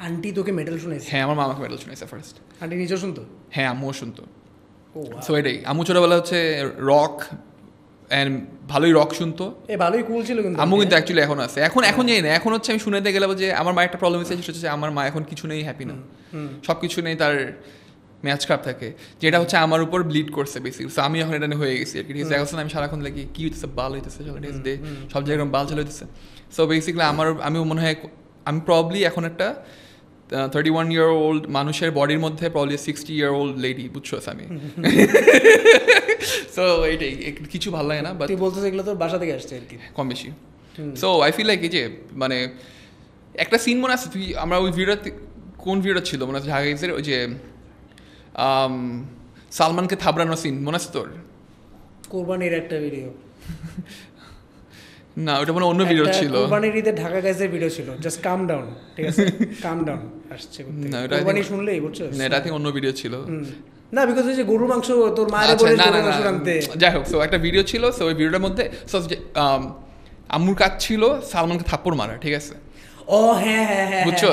আন্টি তোকে মেটাল শুনেছে? হ্যাঁ, আমার মা আমাকে মেটাল শুনেছে ফার্স্ট। আন্টি নিজেও শুনতো? হ্যাঁ, আম্মুও শুনতো। সো এটাই, আম্মু ছোটোবেলা হচ্ছে রক, অ্যান্ড ভালোই রক শুনতো। ভালোই কুল ছিল কিন্তু আম্মু কিন্তু অ্যাকচুয়ালি এখন আছে, এখন জানি না, এখন হচ্ছে আমি শুনেতে গেলাম যে আমার মা একটা প্রবলেম হচ্ছে আমার মা এখন কিছু নেই হ্যাপি না, সব কিছু নেই তার ম্যাচ খারাপ থাকে, যেটা হচ্ছে আমার উপর ব্লিড করছে বেসিক্যালি। সো আমি এখন এটা হয়ে গেছি আর কি। এখন আমি সারাক্ষণ লাগি কি হইতেছে, বাল হইতেছে সব জায়গায় বাল চালু হইতেছে। সো বেসিক্যালি আমি মনে হয় আমি প্রবলি এখন একটা 31-year-old মানুষের বডির মধ্যে প্রবলি 60-year-old লেডি, বুঝছো আমি। সো এইটাই, কিছু ভালো লাগে না, বাট তুই বলতে এগুলো তোর বাসা থেকে আসছে আর কি কম বেশি। সো আই ফিল লাইক এই যে মানে একটা সিন মনে আছে, তুই আমরা ওই ভিডিওতে কোন ভিডিও ছিল মনে আছে ঢাকাইজের, ওই যে সালমানকে থাবড়ানোর সিন মনে আছে তোর? কোরবানির একটা ভিডিও না, ওটা মনে অন্য ভিডিও ছিল। কোরবানির ঈদের ঢাকা গাইজের ভিডিও ছিল, জাস্ট কাম ডাউন, ঠিক আছে, কাম ডাউন আসছে। না, ওটা কোরবানি শুনলেই বুঝছো না, এটা অন্য ভিডিও ছিল না, বিকজ ওই যে গরুর মাংস তোর মায়ের বলে গরুর মাংস আনতে, যাই হোক। সো একটা ভিডিও ছিল, সো ওই ভিডিওটার মধ্যে আম্মুর কাজ ছিল সালমানকে থাপ্পড় মারা, ঠিক আছে? ও হ্যাঁ হ্যাঁ হ্যাঁ, বুঝছো?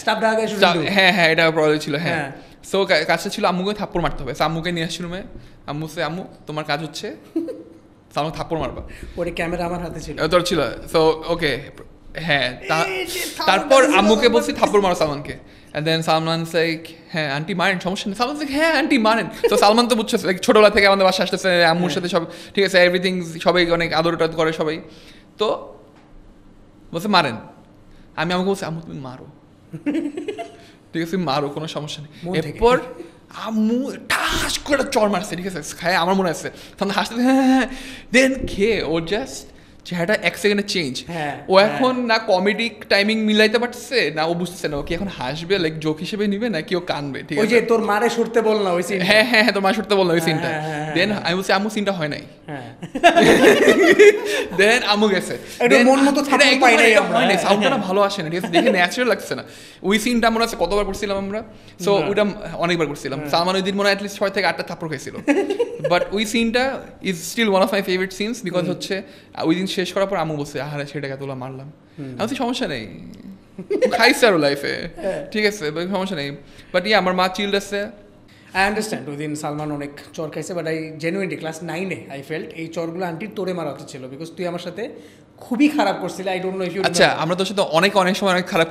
স্টাফ ঢাকা শুরু, হ্যাঁ হ্যাঁ, এটা প্রবলেম ছিল। হ্যাঁ, সো কাজটা ছিল আম্মুকে থাপ্পড় মারতে হবে। আম্মুকে নিয়ে আসছি রুমে, আম্মু তোমার কাজ হচ্ছে সালমান থাপ্পড় মারবা। ওই ক্যামেরা আমার হাতে ছিল, তোর ছিল। সো ওকে, হ্যাঁ, তারপর আম্মুকে বলছি থাপ্পড় মারো সালমানকে। And then Salman's like, হ্যাঁ আন্টি মারেন, সমস্যা নেই। সালমান's like, হ্যাঁ আন্টি মারেন। তো সালমান তো বুঝছে ছোটবেলা থেকে আমাদের বাসা আসতেছে, আম্মুর সাথে সব ঠিক আছে, এভরিথিং, সবাই অনেক আদর টাদ করে সবাই। তো বলছে মারেন। আমি আমাকে বলছি আম্মু তুমি মারো, ঠিক আছে, মারো, কোনো সমস্যা নেই। এরপর আম্মু ঠাস করে চর মারছে, ঠিক আছে, খায় আমার মনে আছে। তখন হাসতে হ্যাঁ, দেন খেয়ে ও জাস্ট চেহারাটা এক সেকেন্ডে চেঞ্জ। ও এখন না কমেডিক টাইমিং মিলাইতে পারছে না, ও বুঝতেছে না ও কি এখন হাসবে লাইক জোক হিসেবে নিবে নাকি ও কানবে। ঠিক আছে, ওই যে তোর মারে সরতে বল না ওই সিন, হ্যাঁ হ্যাঁ হ্যাঁ, তোর মা সরতে বল না ওই সিনটা। দেন আমি বলছি আম্মু সিনটা হয় নাই। দেন আম্মু গেছে, মন মতো থাপ্পড় পাই নাই আমরা, সাউন্ডটা না ভালো আসে না, ঠিক আছে, দেখে ন্যাচারাল লাগছে না। ওই সিনটা মনে আছে কতবার করছিলাম আমরা, সো ওইটা অনেকবার করছিলাম। সালমান ওই দিন মনে হয় অ্যাটলিস্ট 6 থেকে 8টা থাপ্পড় খাইছিল। বাট ওই সিনটা is still one of my favourite scenes, because হচ্ছে ওই দিন শেষ করার পর আম্মু বলছে আহারে সেটাকে তোলা মারলাম। আমি বলছি সমস্যা নেই, খাইছে আরো লাইফে, ঠিক আছে, সমস্যা নেই। বাট ইয়ে আমার মা চিল্ড আছে। আই আন্ডারস্ট্যান্ড ওই দিন সালমান অনেক চর খাইছে, বাট আই জেনুইনলি ক্লাস 9-এ আই ফেল্ট এই চরগুলো আন্টির তোরে মারা হতে ছিল, বিকজ তুই আমার সাথে খুবই খারাপ করছিলি। I don't know if you, আচ্ছা আমরা তোর সাথে অনেক সময় অনেক খারাপ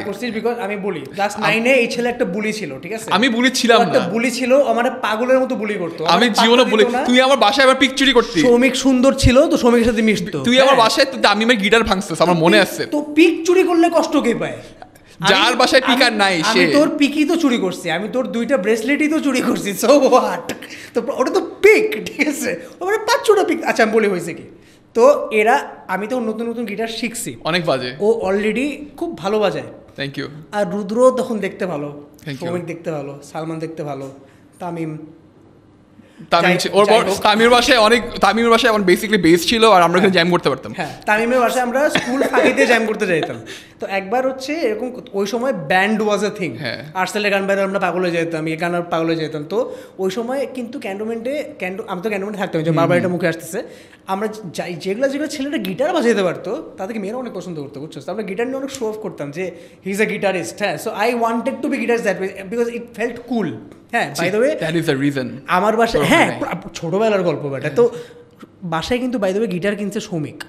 করছিস, বিকজ আমি বলি ক্লাস 9-এ এই ছেলে একটা বুলি ছিল, ঠিক আছে, আমি বুলি ছিলাম না, একটা বুলি ছিল, আমার পাগলের মতো বুলি করতো। আমি জীবনে বলি, তুই আমার বাসায় আবার পিক চুরি করতি। শ্রমিক সুন্দর ছিল তো শ্রমিকের সাথে মিশতো, তুই আমার বাসায় আমি আমার গিটার ভাঙছিস, আমার মনে আছে। তো পিক চুরি করলে কষ্ট কে পায়? যার বাসায় পিক আর নাই সে। আমি তোর পিকই তো চুরি করছি, আমি তোর 2টা ব্রেসলেটই তো চুরি করছি, সো হোয়াট? তো ওটা তো পিক, ঠিক আছে, ওটা 5-6টা পিক। আচ্ছা আমি বলি হয়েছে কি, তো এরা, আমি তো নতুন নতুন গিটার শিখছি, অনেক বাজে, ও অলরেডি খুব ভালো বাজায়, থ্যাংক ইউ। আর রুদ্র তখন দেখতে ভালো, সৌমিক দেখতে ভালো, সালমান দেখতে ভালো, তামিম তামিমের বাসায় আমার বেসিক্যালি বেস ছিল, আর আমরা এখানে জ্যাম করতে পারতাম। হ্যাঁ, তামিমের বাসায় আমরা স্কুল ফাঁকিতে জ্যাম করতে যাইতাম। তো একবার হচ্ছে এরকম, ওই সময় ব্যান্ড ওয়াজ এ থিং, আর্টসেলের গান বাইরে আমরা পাগল হয়ে যেতাম, এই গান পাগল হয়ে যেতাম। তো ওই সময় কিন্তু ক্যান্টনমেন্টে আমি তো ক্যান্টনমেন্টে থাকতাম, যে বারবার এটা মুখে আসতেছে, আমরা যেগুলো ছেলেরা গিটার বাজাইতে পারতো তাদেরকে মেয়েরা অনেক পছন্দ করতো, বুঝছো? আমরা গিটার নিয়ে অনেক শো অফ করতাম যে হি ইজ এ গিটারিস্ট। হ্যাঁ, so I wanted to be guitarist that way, because it felt cool. হ্যাঁ, by the way that is the reason আমার বাসায়, হ্যাঁ ছোটবেলার গল্প বেটা, তো বাসায় কিন্তু বাই দ্য ওয়ে গিটার কিনছে সৌমিক,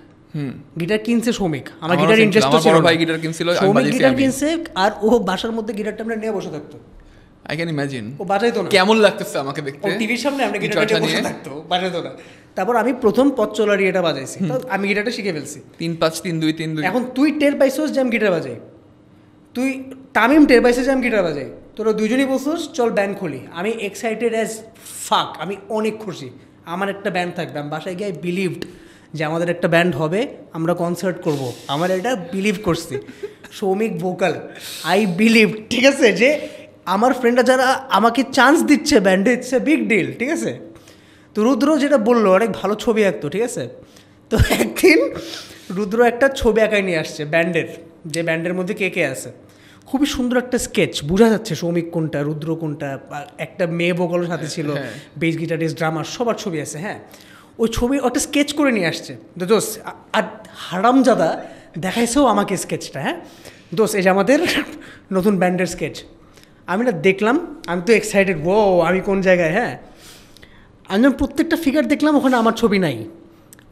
গিটার কিনছে সৌমিক, আমার গিটার ইন্টারেস্ট ছিল, ভাই গিটার কিনছিল, সৌমিক গিটার কিনছে, আর ও বাসার মধ্যে গিটারটা আমরা নিয়ে বসে থাকতো। আই ক্যান ইমাজিন ও বাজাইতো না, কেমন লাগতেছে আমাকে দেখতে, ও টিভির সামনে আমরা গিটারটা নিয়ে বসে থাকতো, বাজাইতো না। তারপর আমি প্রথম পথ চলারি এটা বাজাইছি, তো আমি গিটারটা শিখে ফেলছি 3-5-3-2-3-2। এখন তুই টের পাইছস যে আমি গিটার বাজাই, তুই তামিম টের পাইছিস যে আমি গিটার বাজাই, তোরা দুজনই বলছিস চল ব্যান্ড খুলি। আমি এক্সাইটেড অ্যাজ ফাক, আমি অনেক খুশি আমার একটা ব্যান্ড থাকবে। আমি বাসায় গিয়ে বিলিভড যে আমাদের একটা ব্যান্ড হবে, আমরা কনসার্ট করব, আমার এটা বিলিভ করছি। সৌমিক ভোকাল, আই বিলিভ, ঠিক আছে, যে আমার ফ্রেন্ডরা যারা আমাকে চান্স দিচ্ছে ব্যান্ডে, ইটস এ বিগ ডিল, ঠিক আছে। তো রুদ্র যেটা বললো অনেক ভালো ছবি আঁকতো, ঠিক আছে। তো একদিন রুদ্র একটা ছবি আঁকায় নিয়ে আসছে ব্যান্ডের, যে ব্যান্ডের মধ্যে কে কে আছে, খুবই সুন্দর একটা স্কেচ, বোঝা যাচ্ছে সৌমিক কোনটা, রুদ্র কোনটা, একটা মেয়ে ভোকালের সাথে ছিল, বেস গিটারিস্ট, ড্রামার, সবার ছবি আছে। হ্যাঁ, ওই ছবি একটা স্কেচ করে নিয়ে আসছে দোষ, আর হারামজাদা দেখাইছেও আমাকে স্কেচটা। হ্যাঁ দোষ, এই যে আমাদের নতুন ব্যান্ডের স্কেচ। আমি না দেখলাম, আমি তো এক্সাইটেড, ও আমি কোন জায়গায়। হ্যাঁ, আমি প্রত্যেকটা ফিগার দেখলাম, ওখানে আমার ছবি নাই।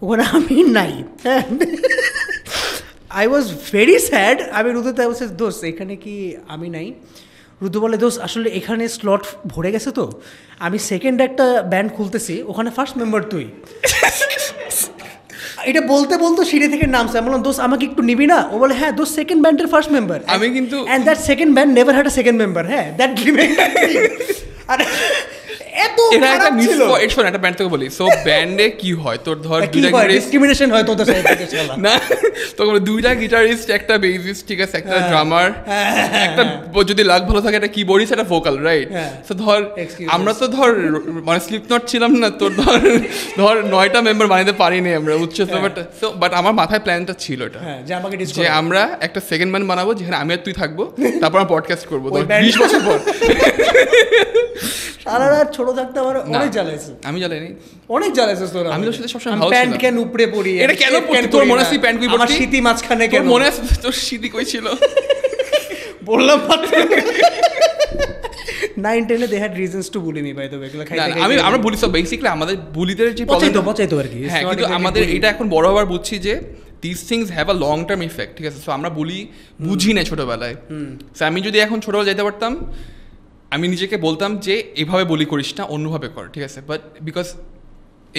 ওখানে আমি নাই। I was very sad. আমি রুদুতে বলছি দোস্ত এখানে কি আমি নাই? রুদু বলে দোস্ত আসলে এখানে স্লট ভরে গেছে তো আমি সেকেন্ড একটা ব্যান্ড খুলতেছি, ওখানে ফার্স্ট মেম্বার তুই। এটা বলতে বলতে সিঁড়ি থেকে নামছে। আমি বললাম দোস্ত আমাকে একটু নিবি না? ও বলে হ্যাঁ দোস্ত সেকেন্ড ব্যান্ডের ফার্স্ট মেম্বার। আমি কিন্তু and that second band never had a second member. হ্যাঁ দ্যাট আর এত খারাপ ছিল। শোন একটা ব্যান্ড থেকে বলি, সো ব্যান্ডে কি হয় তোর ধর ডিসক্রিমিনেশন হয় তোদের সাথে না, তখন দুইটা গিটারিস্ট, একটা বেসিস্ট, ঠিক আছে, একটা ড্রামার, একটা যদি লাক ভালো থাকে একটা কিবোর্ডিস্ট, একটা ভোকাল, রাইট? তো ধর আমরা তো ধর মানে স্লিপনট ছিলাম না, তোর ধর 9টা মেম্বার বানাতে পারিনি আমরা উচ্চত, বাট আমার মাথায় প্ল্যানটা ছিল এটা যে আমরা একটা সেকেন্ড ব্যান্ড বানাবো যেখানে আমি আর তুই থাকবো, তারপর আমরা পডকাস্ট করবো 20 বছর পর। সারা রাত ছোট থাকতে আমার অনেক জ্বালাইছে। আমি জ্বালাইনি, অনেক জ্বালাইছে তোর। আমি তোর সাথে সবসময় ভালো ছিলাম। প্যান্ট কেন উপরে পরি? এটা কেন পরতি? তোর মনে আছে প্যান্ট কই পরতি? আমার শীতি মাঝখানে কেন? মনে আছে তোর শীতি কই ছিল? বললাম 9-10 they had reasons to bully me by the way. আমরা বুলি সব বেসিক্যালি আমাদের বুলিদের যে পচাইতো আর কি। হ্যাঁ, কিন্তু আমাদের এটা এখন বড় হবার বুঝছি যে these things have a long term effect, ঠিক আছে? সো আমরা বুঝি না ছোটবেলায়। সো আমি যদি এখন ছোটবেলায় যেতে পারতাম, আমি নিজেকে বলতাম যে এভাবে বলি করিস না, অন্যভাবে কর, ঠিক আছে? বাট বিকজ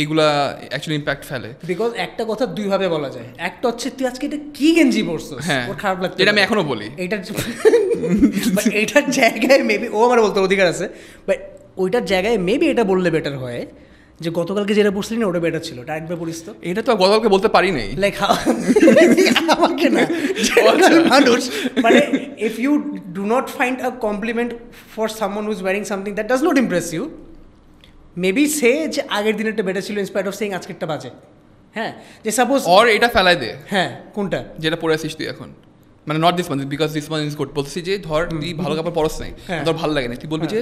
এইগুলা অ্যাকচুয়ালি ইম্প্যাক্ট ফেলে। বিকজ একটা কথা দুইভাবে বলা যায়। একটা হচ্ছে তুই আজকে এটা কি গেঞ্জি পরছিস, ওর খারাপ লাগছে, এটা আমি এখনো বলি। এইটার জায়গায় মেবি ও আমার বলতে অধিকার আছে, বাট ওইটার জায়গায় মেবি এটা বললে বেটার হয় যে গতকালকে যেটা পড়ছিলি না ওটা বেটার ছিল, ডাইরেক্টভাবে পড়িস তো। এটা তো গতকালকে বলতে পারি নাই, লাইক আমাকে না মানুষ মানে if you do not find a compliment for someone who is wearing something that does not impress you, maybe say যে আগের দিনেরটা বেটার ছিল ইনস্পাইট অফ সেইং আজকেরটা বাজে। হ্যাঁ, যে সাপোজ অর এটা ফেলাই দে। হ্যাঁ, কোনটা? যেটা পরে আসিস তুই এখন, মানে not this month because this month is good. বলছিস যে ধর তুই ভালো কাপড় পরস নাই, ধর ভালো লাগে না, তুই বলবি যে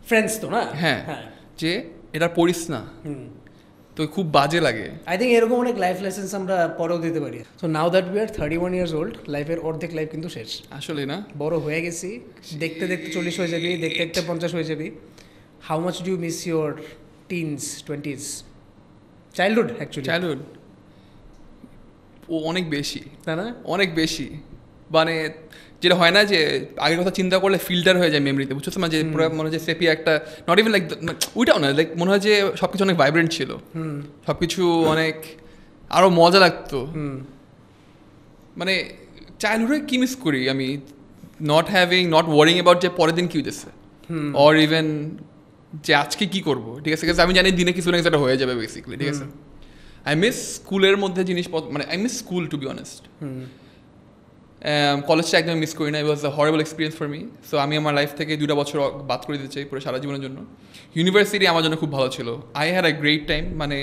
ফ্রেন্ডস তো না, হ্যাঁ যে এটা পড়িস না, তো খুব বাজে লাগে। আই থিঙ্ক এরকম অনেক লাইফ লেসেন্স আমরা পরেও দিতে পারি। So now that we are 31 years old, লাইফের অর্ধেক লাইফ কিন্তু শেষ আসলে না, বড় হয়ে গেছি। দেখতে দেখতে 40 হয়ে যাবি, দেখতে দেখতে 50 হয়ে যাবি। How much do you miss your teens, 20s, childhood? Actually childhood ও অনেক বেশি, তাই না? অনেক বেশি, মানে যেটা হয় না যে আগের কথা চিন্তা করলে ফিল্টার হয়ে যায় মেমরিতে, বুঝছো? মানে যে পুরো মনে হয় যে সেপি একটা, নট ইভেন লাইক ওইটাও না, লাইক মনে হয় যে সব কিছু অনেক ভাইব্রেন্ট ছিল, সব কিছু অনেক আরও মজা লাগতো। মানে চাইল্ডহুডে কি মিস করি আমি, নট ওয়ারিং অ্যাবাউট যে পরের দিন কী হইতেছে, অর ইভেন যে আজকে কি করবো, ঠিক আছে? আমি জানি দিনে কিছু না কিছু একটা হয়ে যাবে বেসিক্যালি, ঠিক আছে? আই মিস স্কুলের মধ্যে জিনিসপত্র, মানে I miss school to be honest. কলেজটা একদম মিস করি না, it was a horrible experience for me. So আমি আমার লাইফ থেকে 2টা বছর বাদ করে দিতে চাই পুরো সারা জীবনের জন্য। ইউনিভার্সিটি আমার জন্য খুব ভালো ছিল, I had a great time, মানে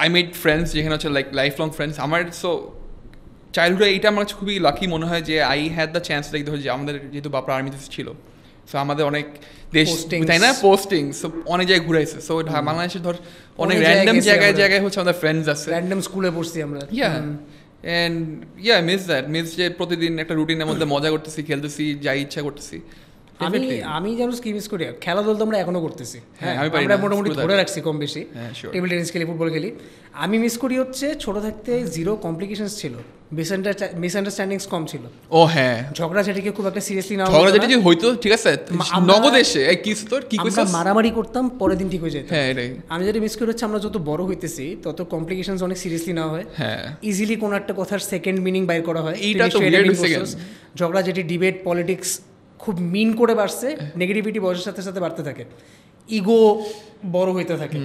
আই মেড ফ্রেন্ডস যেখানে হচ্ছে লাইক লাইফ লং ফ্রেন্ডস আমার। সো চাইল্ডহুডে এইটা আমার খুবই লাকি মনে হয় যে I had the chance, like ধর যে আমাদের যেহেতু বাপরা আর্মিতে ছিল, সো আমাদের অনেক দেশ, তাই না, পোস্টিং, সো অনেক জায়গায় ঘুরাইছে। সো বাংলাদেশে ধর অনেক র্যান্ডম জায়গায় হচ্ছে আমাদের ফ্রেন্ডস আছে, র্যান্ডম স্কুলে পড়ছি আমরা। অ্যান্ড মিস যে প্রতিদিন একটা রুটিনের মধ্যে মজা করতেছি, খেলতেছি, যাই ইচ্ছা করতেছি। আমি জানো কি মিস করি, খেলাধুলা তো আমরা এখনো করতেছি, হ্যাঁ আমরা মোটামুটি ধরে রাখছি কম বেশি, টেবিল টেনিস খেলি, ফুটবল খেলি। আমি মিস করি হচ্ছে ছোট থাকতে জিরো কমপ্লিকেশনস ছিল, মিসআন্ডারস্ট্যান্ডিংস কম ছিল। ও হ্যাঁ, ঝগড়াঝাটিকে খুব একটা সিরিয়াসলি না, ঝগড়াঝাটি যে হইতো, ঠিক আছে, নগদ এসে কি তোর কি কইছিস, আমরা মারামারি করতাম, পরের দিন ঠিক হয়ে যেত। হ্যাঁ এটাই আমি যেটা মিস করি হচ্ছে আমরা যত বড় হইতেছি তত কমপ্লিকেশনস অনেক সিরিয়াসলি নেওয়া হয়, হ্যাঁ ইজিলি কোন একটা কথার সেকেন্ড মিনিং বাইর করা হয়। এইটা তো ঝগড়াঝাটি, ডিবেট, পলিটিক্স খুব মিন করে বাড়ছে, নেগেটিভিটি বয়সের সাথে সাথে বাড়তে থাকে, ইগো বড় হইতে থাকে,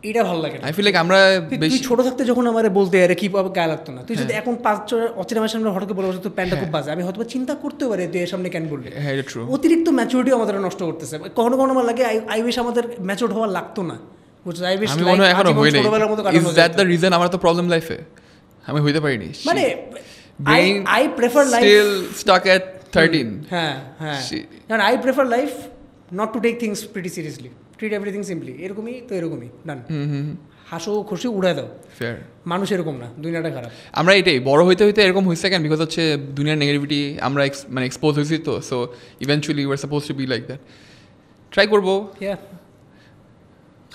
এটা ভালো লাগে না। আই ফিল লাইক আমরা বেশি ছোট থাকতে যখন আমার বলতে আরে কি পাবো গায়ে লাগতো না, তুই যদি এখন 5 অচেনা মাসের সামনে হঠাৎ করে বলে তোর প্যান্টটা খুব বাজে, আমি হয়তো চিন্তা করতে পারি তুই এর সামনে কেন বললি। অতিরিক্ত ম্যাচুরিটিও আমাদের নষ্ট করতেছে। কখনো কখনো আমার লাগে আই উইশ আমাদের ম্যাচুরড হওয়া লাগতো না, বুঝছো? আই উইশ এখনো হই নাই। ইজ দ্যাট দ্য রিজন আমার তো প্রবলেম লাইফে, আমি হইতে পারিনি, মানে I prefer life still stuck at 13। হ্যাঁ হ্যাঁ, কারণ I prefer life not to take things pretty seriously, treat everything simply, এরকমই তো এরকমই ডান, হাসো খুশি উড়ায় দাও। ফেয়ার, মানুষ এরকম না, দুনিয়াটা খারাপ। আমরা এটাই বড় হইতে হইতে এরকম হয়েছে কেন, বিকজ হচ্ছে দুনিয়ার নেগেটিভিটি আমরা মানে এক্সপোজ হয়েছি তো, so eventually we are suppose two be like that. Try করবো,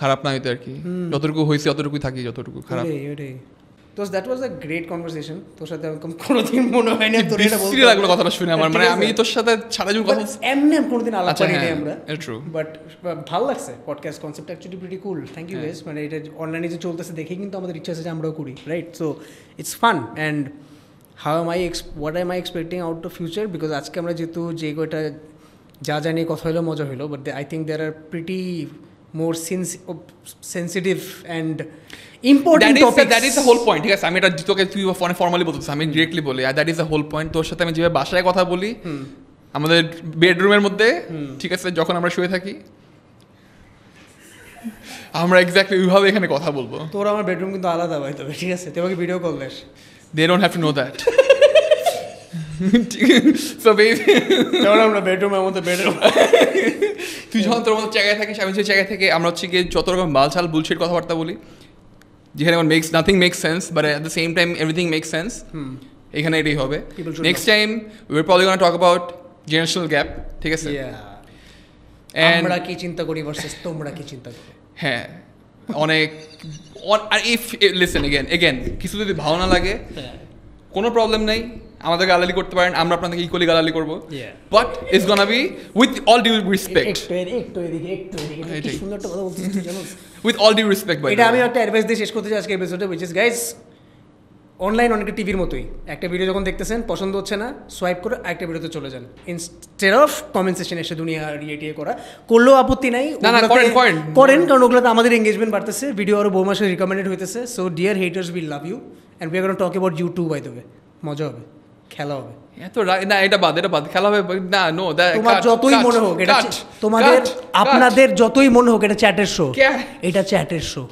খারাপ না হইতে আর কি, যতটুকু হয়েছে অতটুকুই থাকি, যতটুকু খারাপ। ওটাই তো that was a great conversation. তোর সাথে এরকম কোনোদিন মনে হয় না তোর এটা বলতে বিশ্রী লাগলো কথাটা শুনে আমার, মানে আমি তোর সাথে সারা জীবন কথা এমনি কোনোদিন আলাপ আচ্ছা, করিনি হ্যাঁ, আমরা, এটা true. বাট ভালো লাগছে podcast concept actually pretty cool. Thank you guys, মানে এটা অনলাইনে যে চলতেছে দেখে কিন্তু আমাদের ইচ্ছা আছে যে আমরাও করি, right? So it's fun and how M I what M I expecting out the future, because আজকে আমরা যেহেতু যে কয়টা যা জানিয়ে কথা হলো মজা হলো, but I think there are pretty more sensitive and important topics. That is the whole point, ঠিক আছে? আমি এটা তোকে তুই ফোনে ফর্মালি বলতেছিস, আমি ডিরেক্টলি বলি, that is the whole point. তোর সাথে আমি যেভাবে বাসায় কথা বলি আমাদের বেডরুমের মধ্যে, ঠিক আছে, যখন আমরা শুয়ে থাকি, আমরা এক্স্যাক্টলি ওইভাবে এখানে কথা বলবো। তোর আমার বেডরুম কিন্তু আলাদা ভাই, তবে ঠিক আছে, তুই আমাকে video call this. They don't have to know that. So যেমন আমরা বেডরুমের মধ্যে বেডরুম, তুই যখন তোর মতো জায়গায় থাকিস, আমি সেই জায়গায় থেকে আমরা হচ্ছে গিয়ে যত রকম বালছাল বুলশিট কথাবার্তা বলি, যেখানে আমার nothing makes sense, but at the same time everything makes sense. এখানে এটাই হবে। Next time we are probably gonna talk about generational gap, ঠিক আছে? আমরা কি চিন্তা করি ভার্সেস তোমরা কি চিন্তা করো। হ্যাঁ, অনেক। আর ইফ লিসেন এগেন কিছু যদি ভালো না লাগে, কোনো প্রবলেম নাই, আমাদের গালালি করতে পারেন, আমরা আপনাদেরকে ইকুয়ালি গালালি করবো, but it's gonna be with all due respect. With all due respect. এটা আমি একটা অ্যাডভাইস দিয়ে শেষ করতে চাই আজকে এপিসোডে, হুইচ ইজ গাইস, অনলাইন অনেকটা টিভির মতোই, একটা ভিডিও যখন দেখতেছেন পছন্দ হচ্ছে না, সোয়াইপ করে আরেকটা ভিডিওতে চলে যান, ইনস্টেড অফ কমেন্ট সেকশনে এসে দুনিয়া রিয়েটিয়ে করা। করলেও আপত্তি নাই, করেন, কারণ ওগুলোতে আমাদের এঙ্গেজমেন্ট বাড়তেছে, ভিডিও আরও বহু মাসে রিকমেন্ডেড হইতেছে। So dear haters, will love you and we are gonna talk about you too, by the way. মজা হবে, খেলা হবে। এত না, এটা বাদ খেলা হবে না। নো, তোমার যতই মনে হোক এটা তোমাদের আপনাদের যতই মনে হোক এটা চ্যাটের শো, এটা চ্যাটের শো।